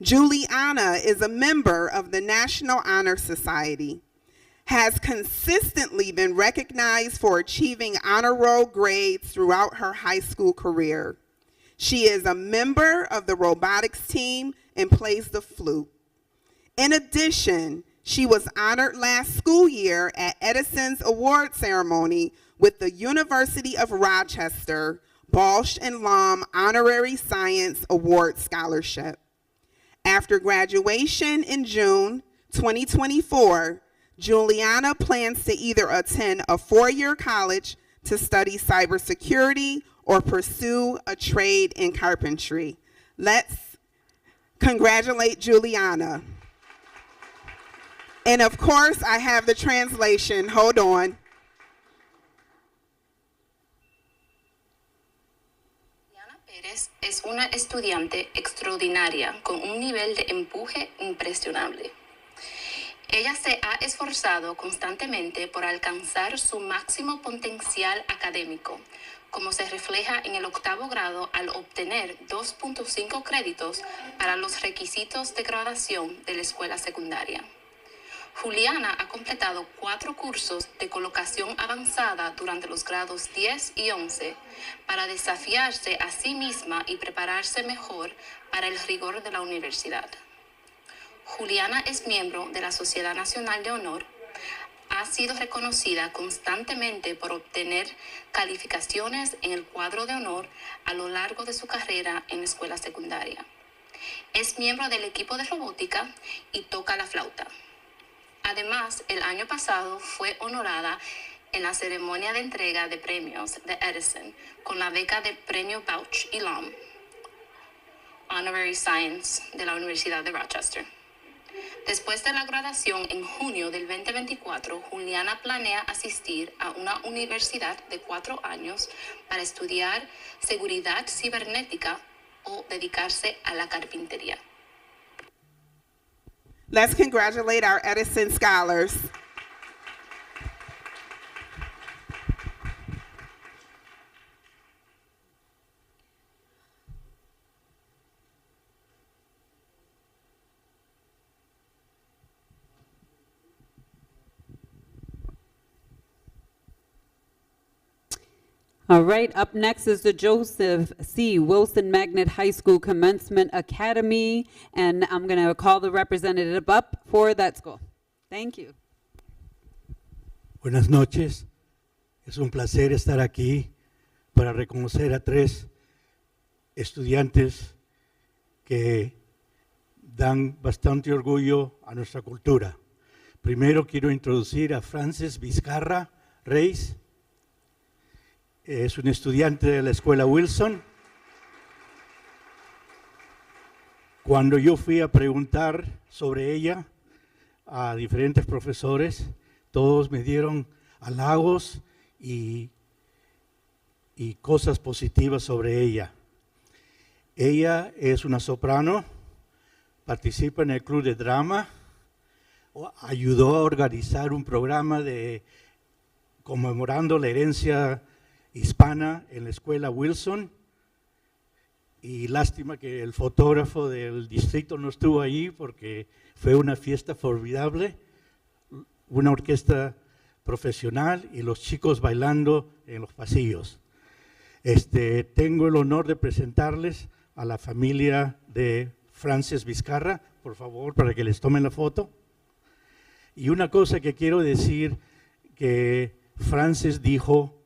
Juliana is a member of the National Honor Society, has consistently been recognized for achieving honor roll grades throughout her high school career. She is a member of the robotics team and plays the flute. In addition, she was honored last school year at Edison's award ceremony with the University of Rochester Balch and Lom Honorary Science Award Scholarship. After graduation in June 2024, Juliana plans to either attend a 4-year college to study cybersecurity or pursue a trade in carpentry. Let's congratulate Juliana. And of course, I have the translation. Hold on. Juliana Pérez es una estudiante extraordinaria con un nivel de empuje impresionable. Ella se ha esforzado constantemente por alcanzar su máximo potencial académico, como se refleja en el 8º grado al obtener 2.5 créditos para los requisitos de graduación de la escuela secundaria. Juliana ha completado 4 cursos de colocación avanzada durante los grados 10 y 11 para desafiarse a sí misma y prepararse mejor para el rigor de la universidad. Juliana es miembro de la Sociedad Nacional de Honor, ha sido reconocida constantemente por obtener calificaciones en el cuadro de honor a lo largo de su carrera en la escuela secundaria. Es miembro del equipo de robótica y toca la flauta. Además, el año pasado fue honorada en la ceremonia de entrega de premios de Edison con la beca de premio Balch y Lom Honorary Science de la Universidad de Rochester. Después de la graduación en junio del 2024, Juliana planea asistir a una universidad de 4 años para estudiar seguridad cibernética o dedicarse a la carpintería. Let's congratulate our Edison scholars. All right, up next is the Joseph C. Wilson Magnet High School Commencement Academy, and I'm going to call the representative up for that school. Thank you. Buenas noches. Es un placer estar aquí para reconocer a 3 estudiantes que dan bastante orgullo a nuestra cultura. Primero quiero introducir a Frances Vizcarra Reis. Es un estudiante de la escuela Wilson. Cuando yo fui a preguntar sobre ella a diferentes profesores, todos me dieron halagos y cosas positivas sobre ella. Ella es una soprano, participa en el club de drama, ayudó a organizar un programa de conmemorando la herencia hispana en la escuela Wilson, y lástima que el fotógrafo del distrito no estuvo ahí porque fue una fiesta formidable, una orquesta profesional y los chicos bailando en los pasillos. Tengo el honor de presentarles a la familia de Frances Vizcarra, por favor, para que les tomen la foto. Y una cosa que quiero decir, que Frances dijo,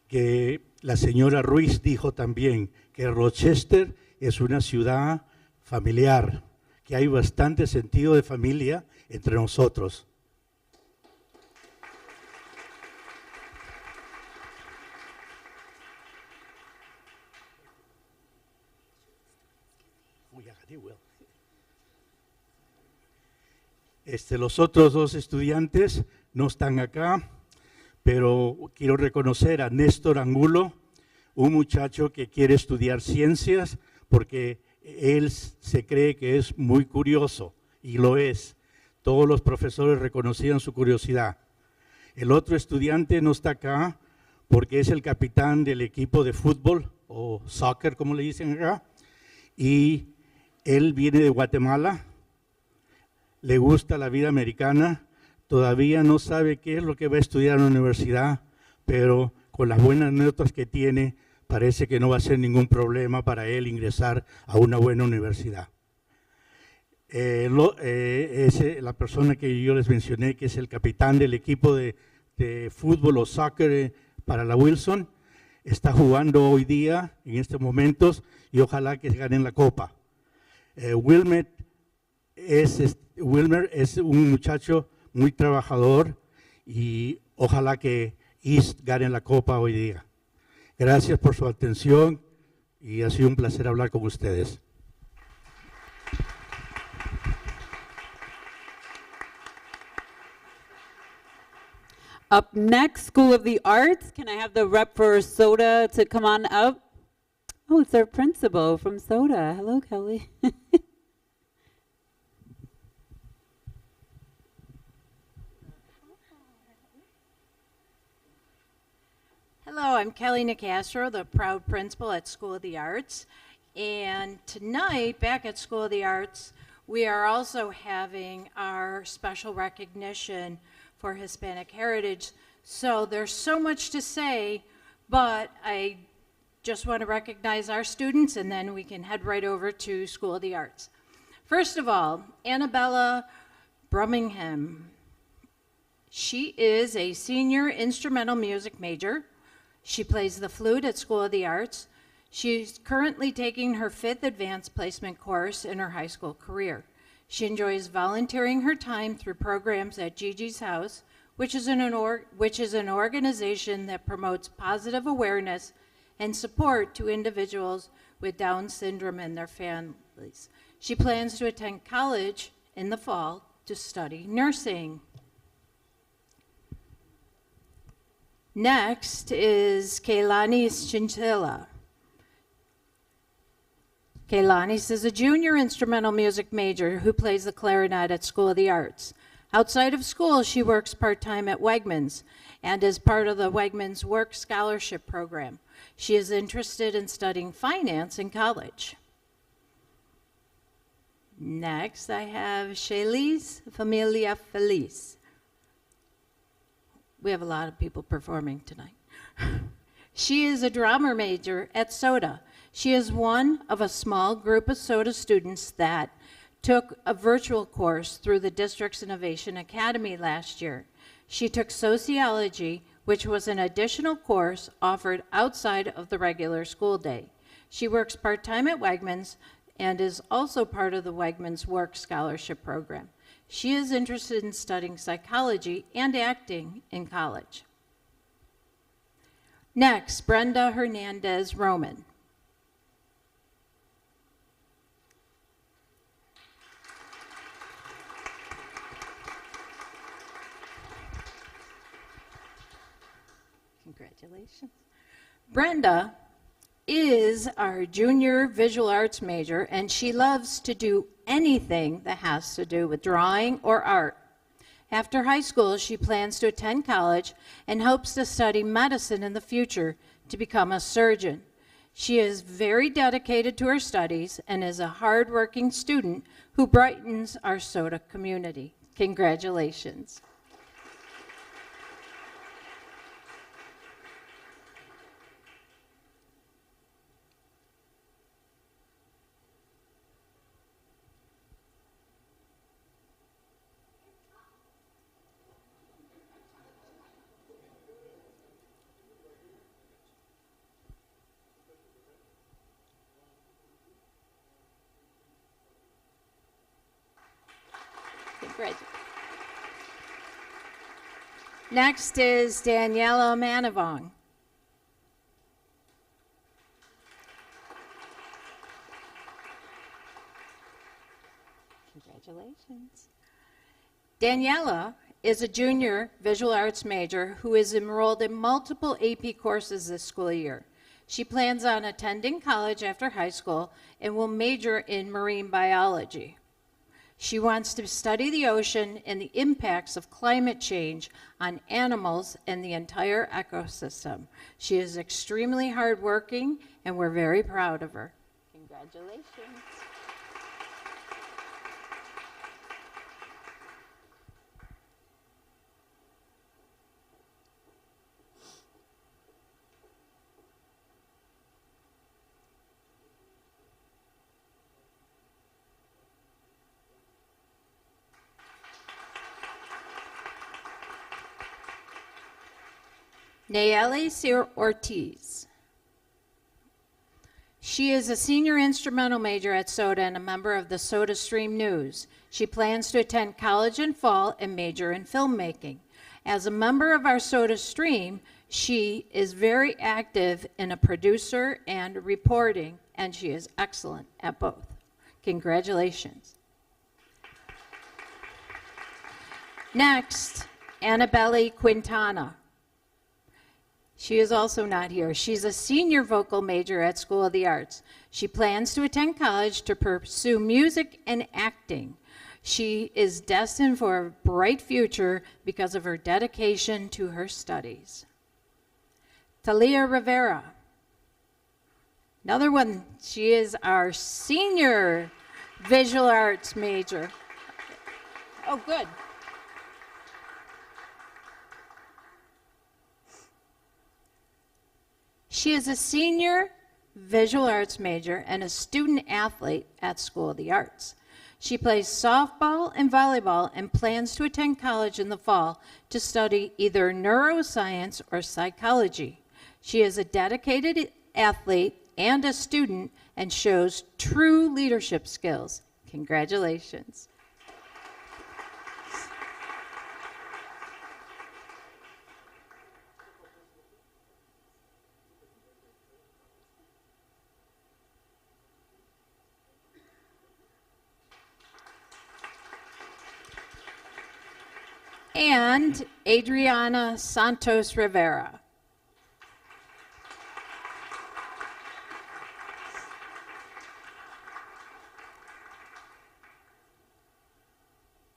que la señora Ruiz dijo también, que Rochester es una ciudad familiar, que hay bastante sentido de familia entre nosotros. Los otros 2 estudiantes no están acá, pero quiero reconocer a Néstor Angulo, un muchacho que quiere estudiar ciencias porque él se cree que es muy curioso, y lo es. Todos los profesores reconocían su curiosidad. El otro estudiante no está acá porque es el capitán del equipo de fútbol, o soccer como le dicen acá, y él viene de Guatemala, le gusta la vida americana, todavía no sabe qué es lo que va a estudiar en la universidad, pero con las buenas notas que tiene, parece que no va a ser ningún problema para él ingresar a una buena universidad. La persona que yo les mencioné, que es el capitán del equipo de fútbol o soccer para la Wilson, está jugando hoy día, en estos momentos, y ojalá que ganen la copa. Wilmer es un muchacho muy trabajador y ojalá que East gane la copa hoy día. Gracias por su atención y ha sido un placer hablar con ustedes. Up next, School of the Arts. Can I have the rep for SOTA to come on up? Oh, it's our principal from SOTA. Hello, Kelly. Hello, I'm Kelly Nicastro, the proud principal at School of the Arts. And tonight, back at School of the Arts, we are also having our special recognition for Hispanic heritage. So there's so much to say, but I just want to recognize our students and then we can head right over to School of the Arts. First of all, Annabella Brummingham. She is a senior instrumental music major. She plays the flute at School of the Arts. She's currently taking her 5th advanced placement course in her high school career. She enjoys volunteering her time through programs at Gigi's House, which is an organization that promotes positive awareness and support to individuals with Down syndrome and their families. She plans to attend college in the fall to study nursing. Next is Kailanis Chinchilla. Kailanis is a junior instrumental music major who plays the clarinet at School of the Arts. Outside of school, she works part-time at Wegmans and is part of the Wegmans Work Scholarship Program. She is interested in studying finance in college. Next, I have Shaylis Familia Feliz. We have a lot of people performing tonight. She is a drama major at SOTA. She is one of a small group of SOTA students that took a virtual course through the district's Innovation Academy last year. She took sociology, which was an additional course offered outside of the regular school day. She works part-time at Wegmans and is also part of the Wegmans Work Scholarship Program. She is interested in studying psychology and acting in college. Next, Brenda Hernandez Roman. Congratulations. Brenda is our junior visual arts major, and she loves to do anything that has to do with drawing or art. After high school, she plans to attend college and hopes to study medicine in the future to become a surgeon. She is very dedicated to her studies and is a hardworking student who brightens our SOTA community. Congratulations. Next is Daniela Manavong. Congratulations. Daniela is a junior visual arts major who is enrolled in multiple AP courses this school year. She plans on attending college after high school and will major in marine biology. She wants to study the ocean and the impacts of climate change on animals and the entire ecosystem. She is extremely hardworking, and we're very proud of her. Congratulations. Nayeli Sir Ortiz. She is a senior instrumental major at SOTA and a member of the SOTA Stream News. She plans to attend college in fall and major in filmmaking. As a member of our SOTA Stream, she is very active in a producer and reporting, and she is excellent at both. Congratulations. Next, Annabelle Quintana. She is also not here. She's a senior vocal major at School of the Arts. She plans to attend college to pursue music and acting. She is destined for a bright future because of her dedication to her studies. Talia Rivera. Another one, she is our senior visual arts major. Oh, good. She is a senior visual arts major and a student athlete at School of the Arts. She plays softball and volleyball and plans to attend college in the fall to study either neuroscience or psychology. She is a dedicated athlete and a student and shows true leadership skills. Congratulations. And Adriana Santos Rivera.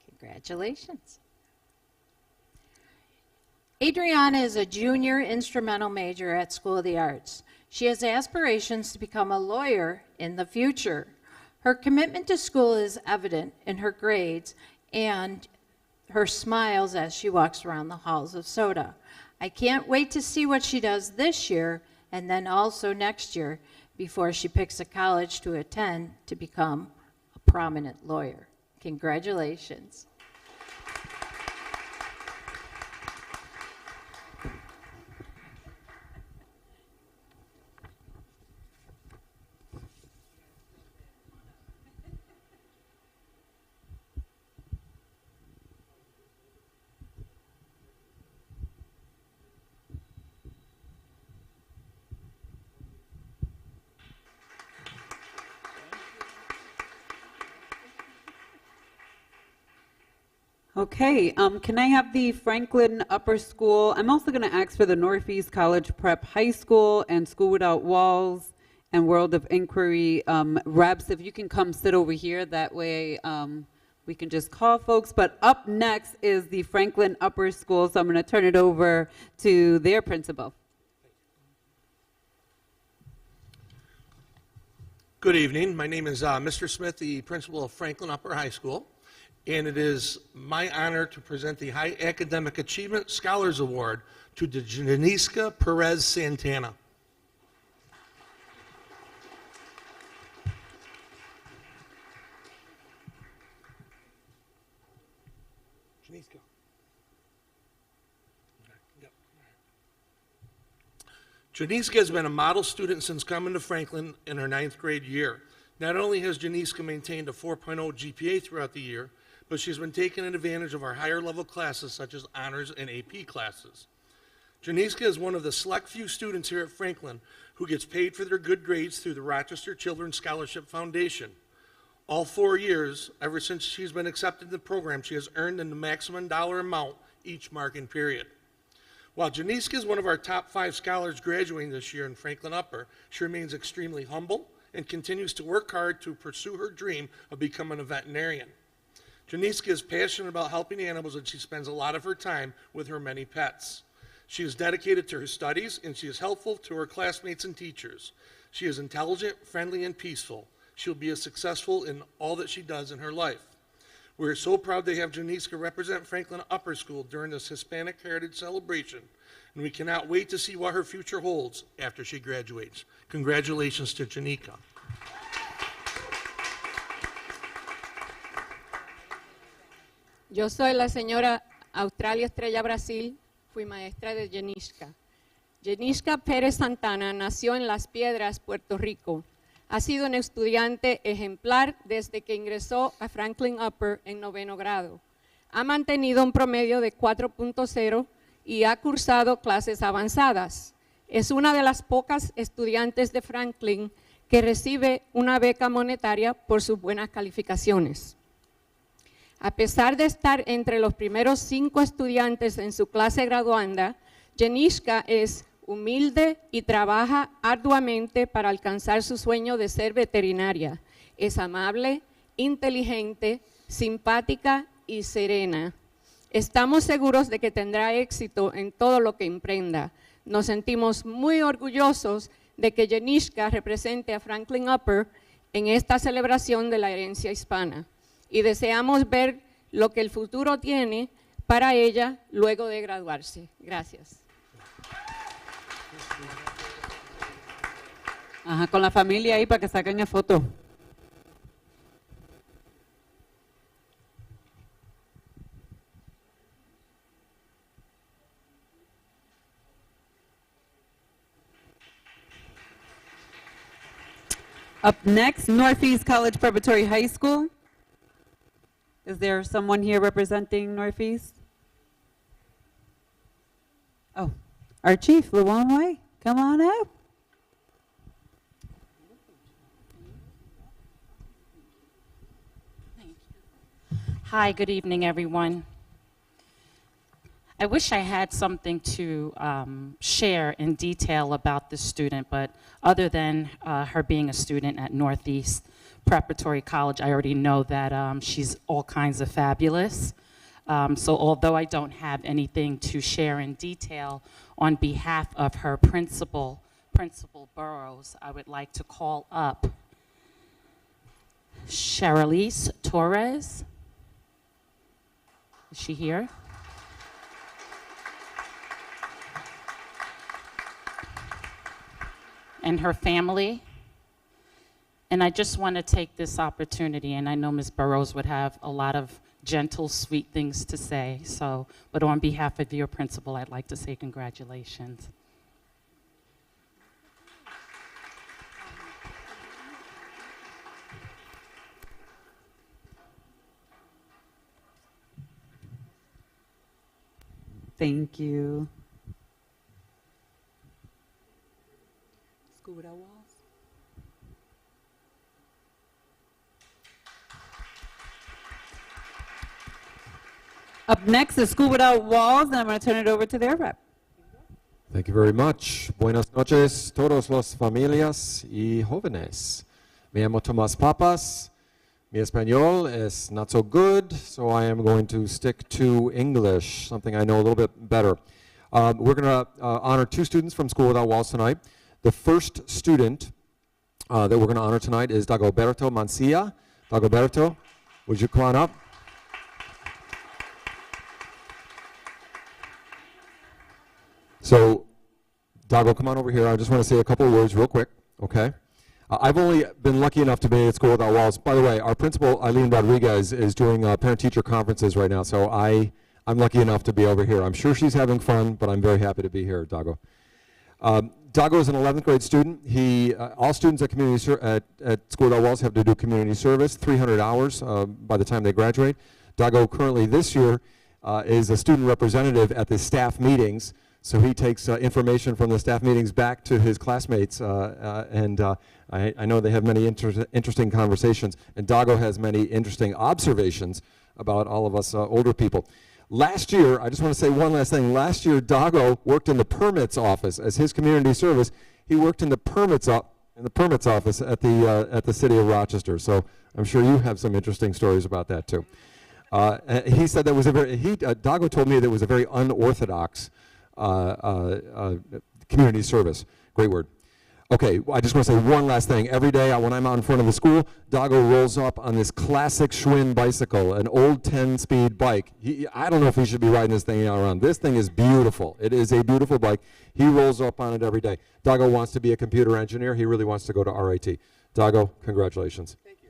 Congratulations. Adriana is a junior instrumental major at School of the Arts. She has aspirations to become a lawyer in the future. Her commitment to school is evident in her grades and her smiles as she walks around the halls of SOTA. I can't wait to see what she does this year and then also next year, before she picks a college to attend, to become a prominent lawyer. Congratulations. Okay, can I have the Franklin Upper School? I'm also going to ask for the Northeast College Prep High School and School Without Walls and World of Inquiry reps. If you can come sit over here, that way we can just call folks. But up next is the Franklin Upper School, so I'm going to turn it over to their principal. Good evening. My name is Mr. Smith, the principal of Franklin Upper High School, and it is my honor to present the High Academic Achievement Scholars Award to Janiska Perez Santana. Janiska. Janiska has been a model student since coming to Franklin in her 9th grade year. Not only has Janiska maintained a 4.0 GPA throughout the year, but she's been taking advantage of our higher level classes such as honors and AP classes. Janiska is one of the select few students here at Franklin who gets paid for their good grades through the Rochester Children's Scholarship Foundation. All 4 years, ever since she's been accepted in the program, she has earned the maximum dollar amount each marking period. While Janiska is one of our top 5 scholars graduating this year in Franklin Upper, she remains extremely humble and continues to work hard to pursue her dream of becoming a veterinarian. Janiska is passionate about helping animals, and she spends a lot of her time with her many pets. She is dedicated to her studies, and she is helpful to her classmates and teachers. She is intelligent, friendly, and peaceful. She'll be successful in all that she does in her life. We are so proud to have Janiska represent Franklin Upper School during this Hispanic Heritage Celebration, and we cannot wait to see what her future holds after she graduates. Congratulations to Janika. Yo soy la señora Australia Estrella Brasil, fui maestra de Janiska. Janiska Pérez Santana nació en Las Piedras, Puerto Rico. Ha sido un estudiante ejemplar desde que ingresó a Franklin Upper en 9º grado. Ha mantenido un promedio de 4.0 y ha cursado clases avanzadas. Es una de las pocas estudiantes de Franklin que recibe una beca monetaria por sus buenas calificaciones. A pesar de estar entre los primeros 5 estudiantes en su clase graduanda, Janiska es humilde y trabaja arduamente para alcanzar su sueño de ser veterinaria. Es amable, inteligente, simpática y serena. Estamos seguros de que tendrá éxito en todo lo que emprenda. Nos sentimos muy orgullosos de que Janiska represente a Franklin Upper en esta celebración de la herencia hispana. Y deseamos ver lo que el futuro tiene para ella luego de graduarse. Gracias. Ajá, con la familia ahí para que saquen la foto. Up next, Northeast College Preparatory High School. Is there someone here representing Northeast? Oh, our chief, Luan Way, come on up. Hi, good evening, everyone. I wish I had something to share in detail about this student, but other than her being a student at Northeast Preparatory College, I already know that she's all kinds of fabulous. So although I don't have anything to share in detail on behalf of her Principal Burrows, I would like to call up Cherilise Torres. Is she here? and her family. And I just want to take this opportunity, and I know Ms. Burrows would have a lot of gentle, sweet things to say, but on behalf of your principal, I'd like to say congratulations. Thank you. School Without Walls. Up next is School Without Walls, and I'm going to turn it over to their rep. Thank you very much. Buenas noches, todos los familias y jóvenes. Me llamo Tomás Papas. Mi español is not so good, so I am going to stick to English, something I know a little bit better. We're going to honor two students from School Without Walls tonight. The first student that we're going to honor tonight is Dagoberto Mancia. Dagoberto, would you come on up? So, Dago, come on over here. I just want to say a couple of words real quick, okay? I've only been lucky enough to be at School Without Walls. By the way, our principal, Eileen Rodriguez, is doing parent-teacher conferences right now, so I'm lucky enough to be over here. I'm sure she's having fun, but I'm very happy to be here, Dago. Dago is an 11th grade student. All students at School Without Walls have to do community service, 300 hours by the time they graduate. Dago currently this year is a student representative at the staff meetings. So he takes information from the staff meetings back to his classmates, and I know they have many interesting conversations, and Dago has many interesting observations about all of us older people. Last year, I just want to say one last thing. Last year, Dago worked in the permits office as his community service. He worked in the permits office at the city of Rochester. So I'm sure you have some interesting stories about that too. He said that was Dago told me that was a very unorthodox community service. Great word. Okay, I just want to say one last thing. Every day when I'm out in front of the school, Dago rolls up on this classic Schwinn bicycle, an old 10-speed bike. I don't know if he should be riding this thing around. This thing is beautiful. It is a beautiful bike. He rolls up on it every day. Dago wants to be a computer engineer. He really wants to go to RIT. Dago, congratulations. Thank you.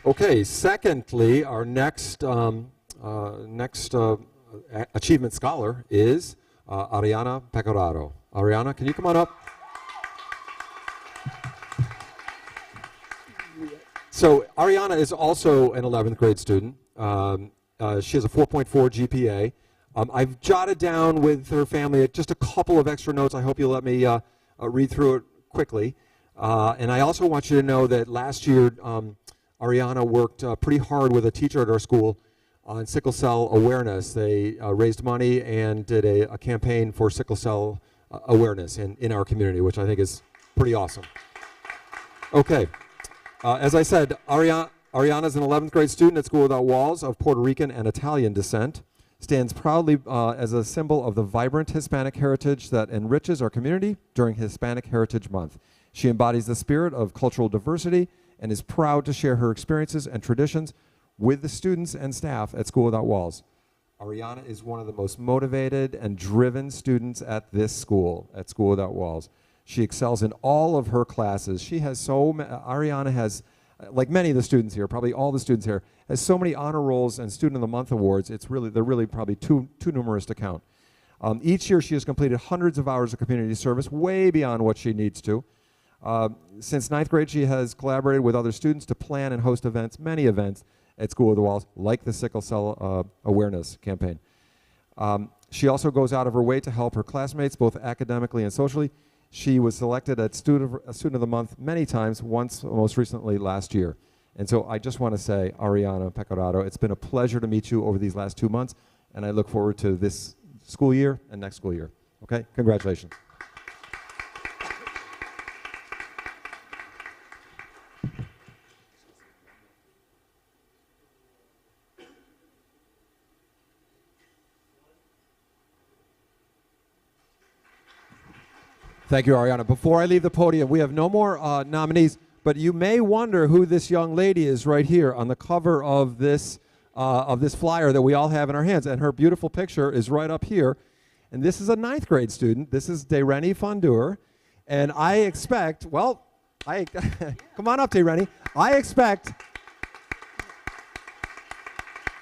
Okay, secondly, our next achievement scholar is Ariana Pecoraro. Ariana, can you come on up? So Ariana is also an 11th grade student. She has a 4.4 GPA. I've jotted down with her family just a couple of extra notes. I hope you'll let me read through it quickly. And I also want you to know that last year, Ariana worked pretty hard with a teacher at our school on sickle cell awareness. They raised money and did a campaign for sickle cell awareness in our community, which I think is pretty awesome. Okay, as I said, Ariana is an 11th grade student at School Without Walls of Puerto Rican and Italian descent, stands proudly as a symbol of the vibrant Hispanic heritage that enriches our community during Hispanic Heritage Month. She embodies the spirit of cultural diversity and is proud to share her experiences and traditions with the students and staff at School Without Walls. Ariana is one of the most motivated and driven students at this school, at School Without Walls. She excels in all of her classes. Ariana has, like many of the students here, probably all the students here, has so many honor rolls and Student of the Month awards, they're really probably too numerous to count. Each year she has completed hundreds of hours of community service, way beyond what she needs to. Since 9th grade, she has collaborated with other students to plan and host events, many events at School Without Walls, like the sickle cell awareness campaign. She also goes out of her way to help her classmates, both academically and socially. She was selected as Student of the Month many times, once most recently last year. And so I just want to say, Ariana Pecoraro, it's been a pleasure to meet you over these last 2 months, and I look forward to this school year and next school year. Okay, congratulations. Thank you, Ariana. Before I leave the podium, we have no more nominees, but you may wonder who this young lady is right here on the cover of this flyer that we all have in our hands. And her beautiful picture is right up here. And this is a 9th grade student. This is Dayreni Fondur. And I expect, well, come on up, Dayreni. I expect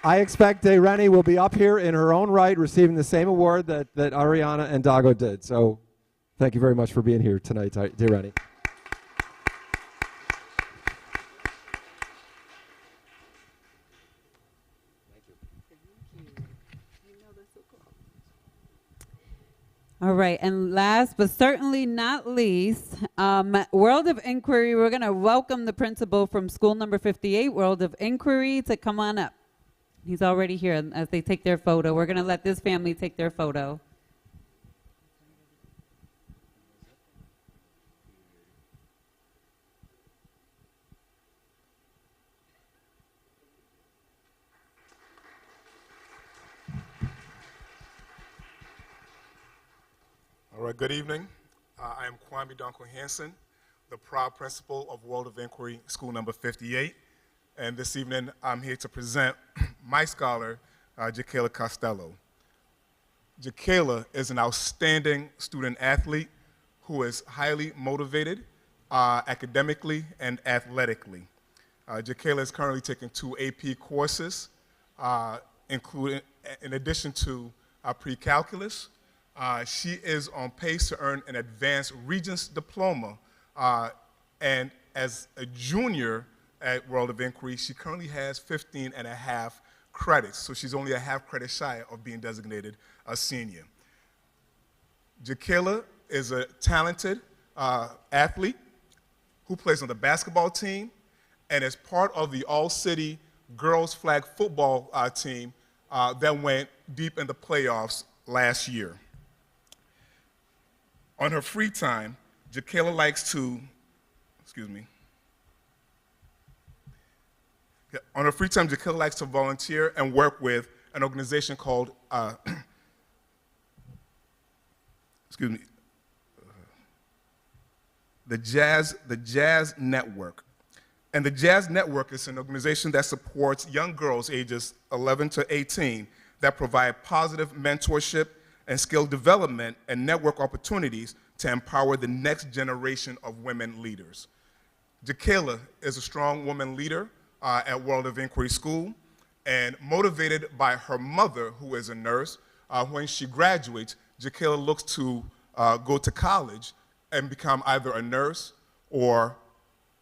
Dayreni will be up here in her own right receiving the same award that Ariana and Dago did. So thank you very much for being here tonight, Dayreni. All right, and last but certainly not least, World of Inquiry. We're going to welcome the principal from school number 58, World of Inquiry, to come on up. He's already here as they take their photo. We're going to let this family take their photo. All right, good evening. I am Kwame Donko Hansen, the proud principal of World of Inquiry, school number 58. And this evening, I'm here to present my scholar, Jaquela Costello. Jaquela is an outstanding student athlete who is highly motivated academically and athletically. Jaquela is currently taking 2 AP courses, including, in addition to pre-calculus. She is on pace to earn an advanced Regents diploma, and as a junior at World of Inquiry, she currently has 15.5 credits, so she's only a half credit shy of being designated a senior. Jaquela is a talented athlete who plays on the basketball team and is part of the all-city girls flag football team that went deep in the playoffs last year. On her free time, Jaquela likes to, on her free time, Jaquela likes to volunteer and work with an organization called, the Jazz Network. And the Jazz Network is an organization that supports young girls ages 11 to 18 that provide positive mentorship and skill development and network opportunities to empower the next generation of women leaders. Jaquela is a strong woman leader at World of Inquiry School, and motivated by her mother, who is a nurse, when she graduates, Jaquela looks to go to college and become either a nurse or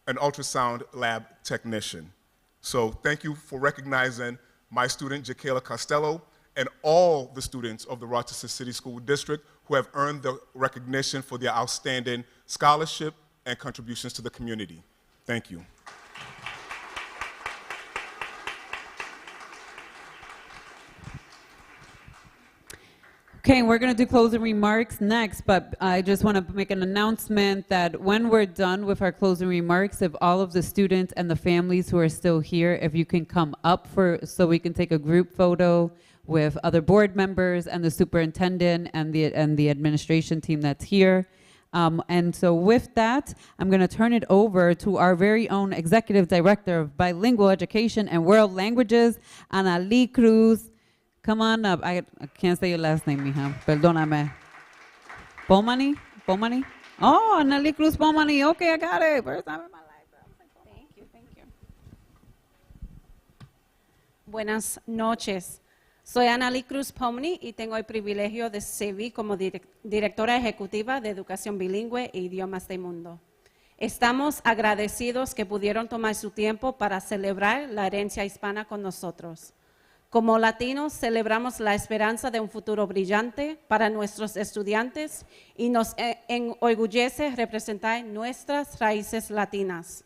an ultrasound lab technician. So thank you for recognizing my student, Jaquela Costello, and all the students of the Rochester City School District who have earned the recognition for their outstanding scholarship and contributions to the community. Thank you. Okay, we're going to do closing remarks next, but I just want to make an announcement that when we're done with our closing remarks, if all of the students and the families who are still here, if you can come up so we can take a group photo with other board members and the superintendent and the administration team that's here. And so with that, I'm going to turn it over to our very own Executive Director of Bilingual Education and World Languages, Analí Cruz. Come on up. I can't say your last name, mija. Perdóname. Pomani? Pomani? Oh, Analí Cruz Pomani. Okay, I got it. First time in my life. Thank you, thank you. Buenas noches. Soy Analí Cruz Pomni y tengo el privilegio de servir como directora ejecutiva de Educación Bilingüe e Idiomas del Mundo. Estamos agradecidos que pudieron tomar su tiempo para celebrar la herencia hispana con nosotros. Como latinos, celebramos la esperanza de un futuro brillante para nuestros estudiantes y nos enorgullece representar nuestras raíces latinas.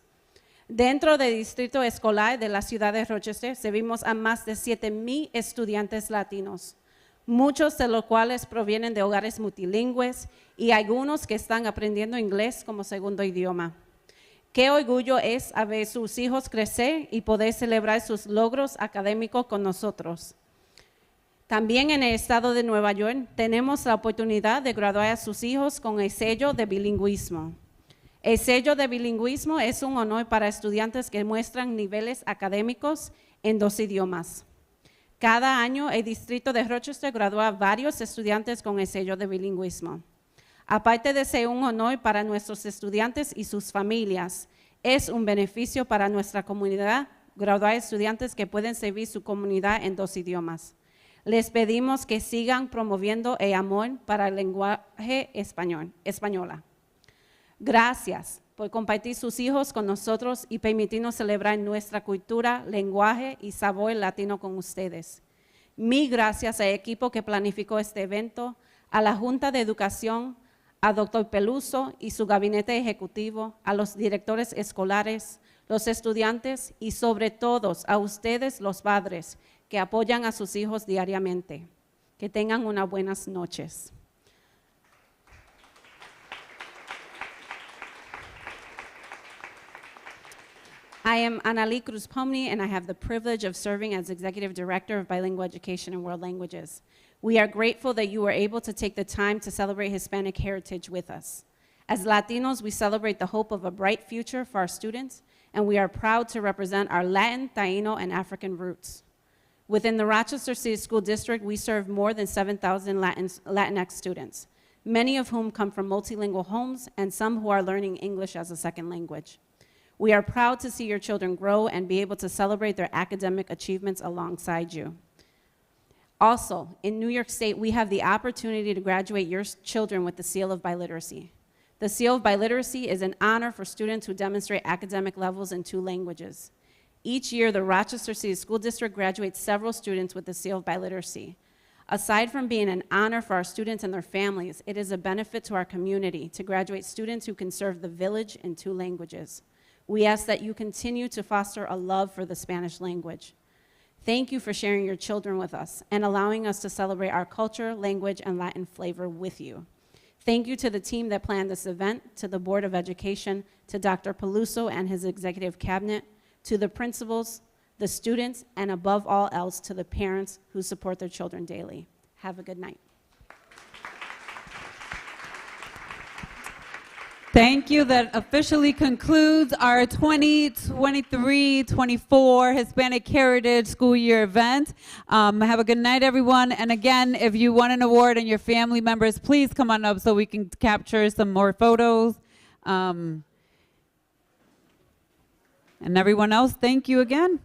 Dentro del distrito escolar de la ciudad de Rochester, servimos a más de 7,000 estudiantes latinos, muchos de los cuales provienen de hogares multilingües y algunos que están aprendiendo inglés como segundo idioma. Qué orgullo es ver sus hijos crecer y poder celebrar sus logros académicos con nosotros. También en el estado de Nueva York tenemos la oportunidad de graduar a sus hijos con el sello de bilingüismo. El sello de bilingüismo es un honor para estudiantes que muestran niveles académicos en 2 idiomas. Cada año el distrito de Rochester gradúa a varios estudiantes con el sello de bilingüismo. Aparte de ser un honor para nuestros estudiantes y sus familias, es un beneficio para nuestra comunidad graduar estudiantes que pueden servir su comunidad en 2 idiomas. Les pedimos que sigan promoviendo el amor para el lenguaje española. Gracias por compartir sus hijos con nosotros y permitirnos celebrar nuestra cultura, lenguaje y sabor latino con ustedes. Mil gracias al equipo que planificó este evento, a la Junta de Educación, a Dr. Peluso y su gabinete ejecutivo, a los directores escolares, los estudiantes y sobre todo a ustedes, los padres, que apoyan a sus hijos diariamente. Que tengan unas buenas noches. I am Annalie Cruz Pomni, and I have the privilege of serving as Executive Director of Bilingual Education and World Languages. We are grateful that you were able to take the time to celebrate Hispanic heritage with us. As Latinos, we celebrate the hope of a bright future for our students, and we are proud to represent our Latin, Taino, and African roots. Within the Rochester City School District, we serve more than 7,000 Latinx students, many of whom come from multilingual homes and some who are learning English as a second language. We are proud to see your children grow and be able to celebrate their academic achievements alongside you. Also, in New York State, we have the opportunity to graduate your children with the Seal of Biliteracy. The Seal of Biliteracy is an honor for students who demonstrate academic levels in 2 languages. Each year, the Rochester City School District graduates several students with the Seal of Biliteracy. Aside from being an honor for our students and their families, it is a benefit to our community to graduate students who can serve the village in 2 languages. We ask that you continue to foster a love for the Spanish language. Thank you for sharing your children with us and allowing us to celebrate our culture, language, and Latin flavor with you. Thank you to the team that planned this event, to the Board of Education, to Dr. Peluso and his executive cabinet, to the principals, the students, and above all else, to the parents who support their children daily. Have a good night. Thank you. That officially concludes our 2023-24 Hispanic Heritage School Year event. Have a good night, everyone. And again, if you want an award and your family members, please come on up so we can capture some more photos. And everyone else, thank you again.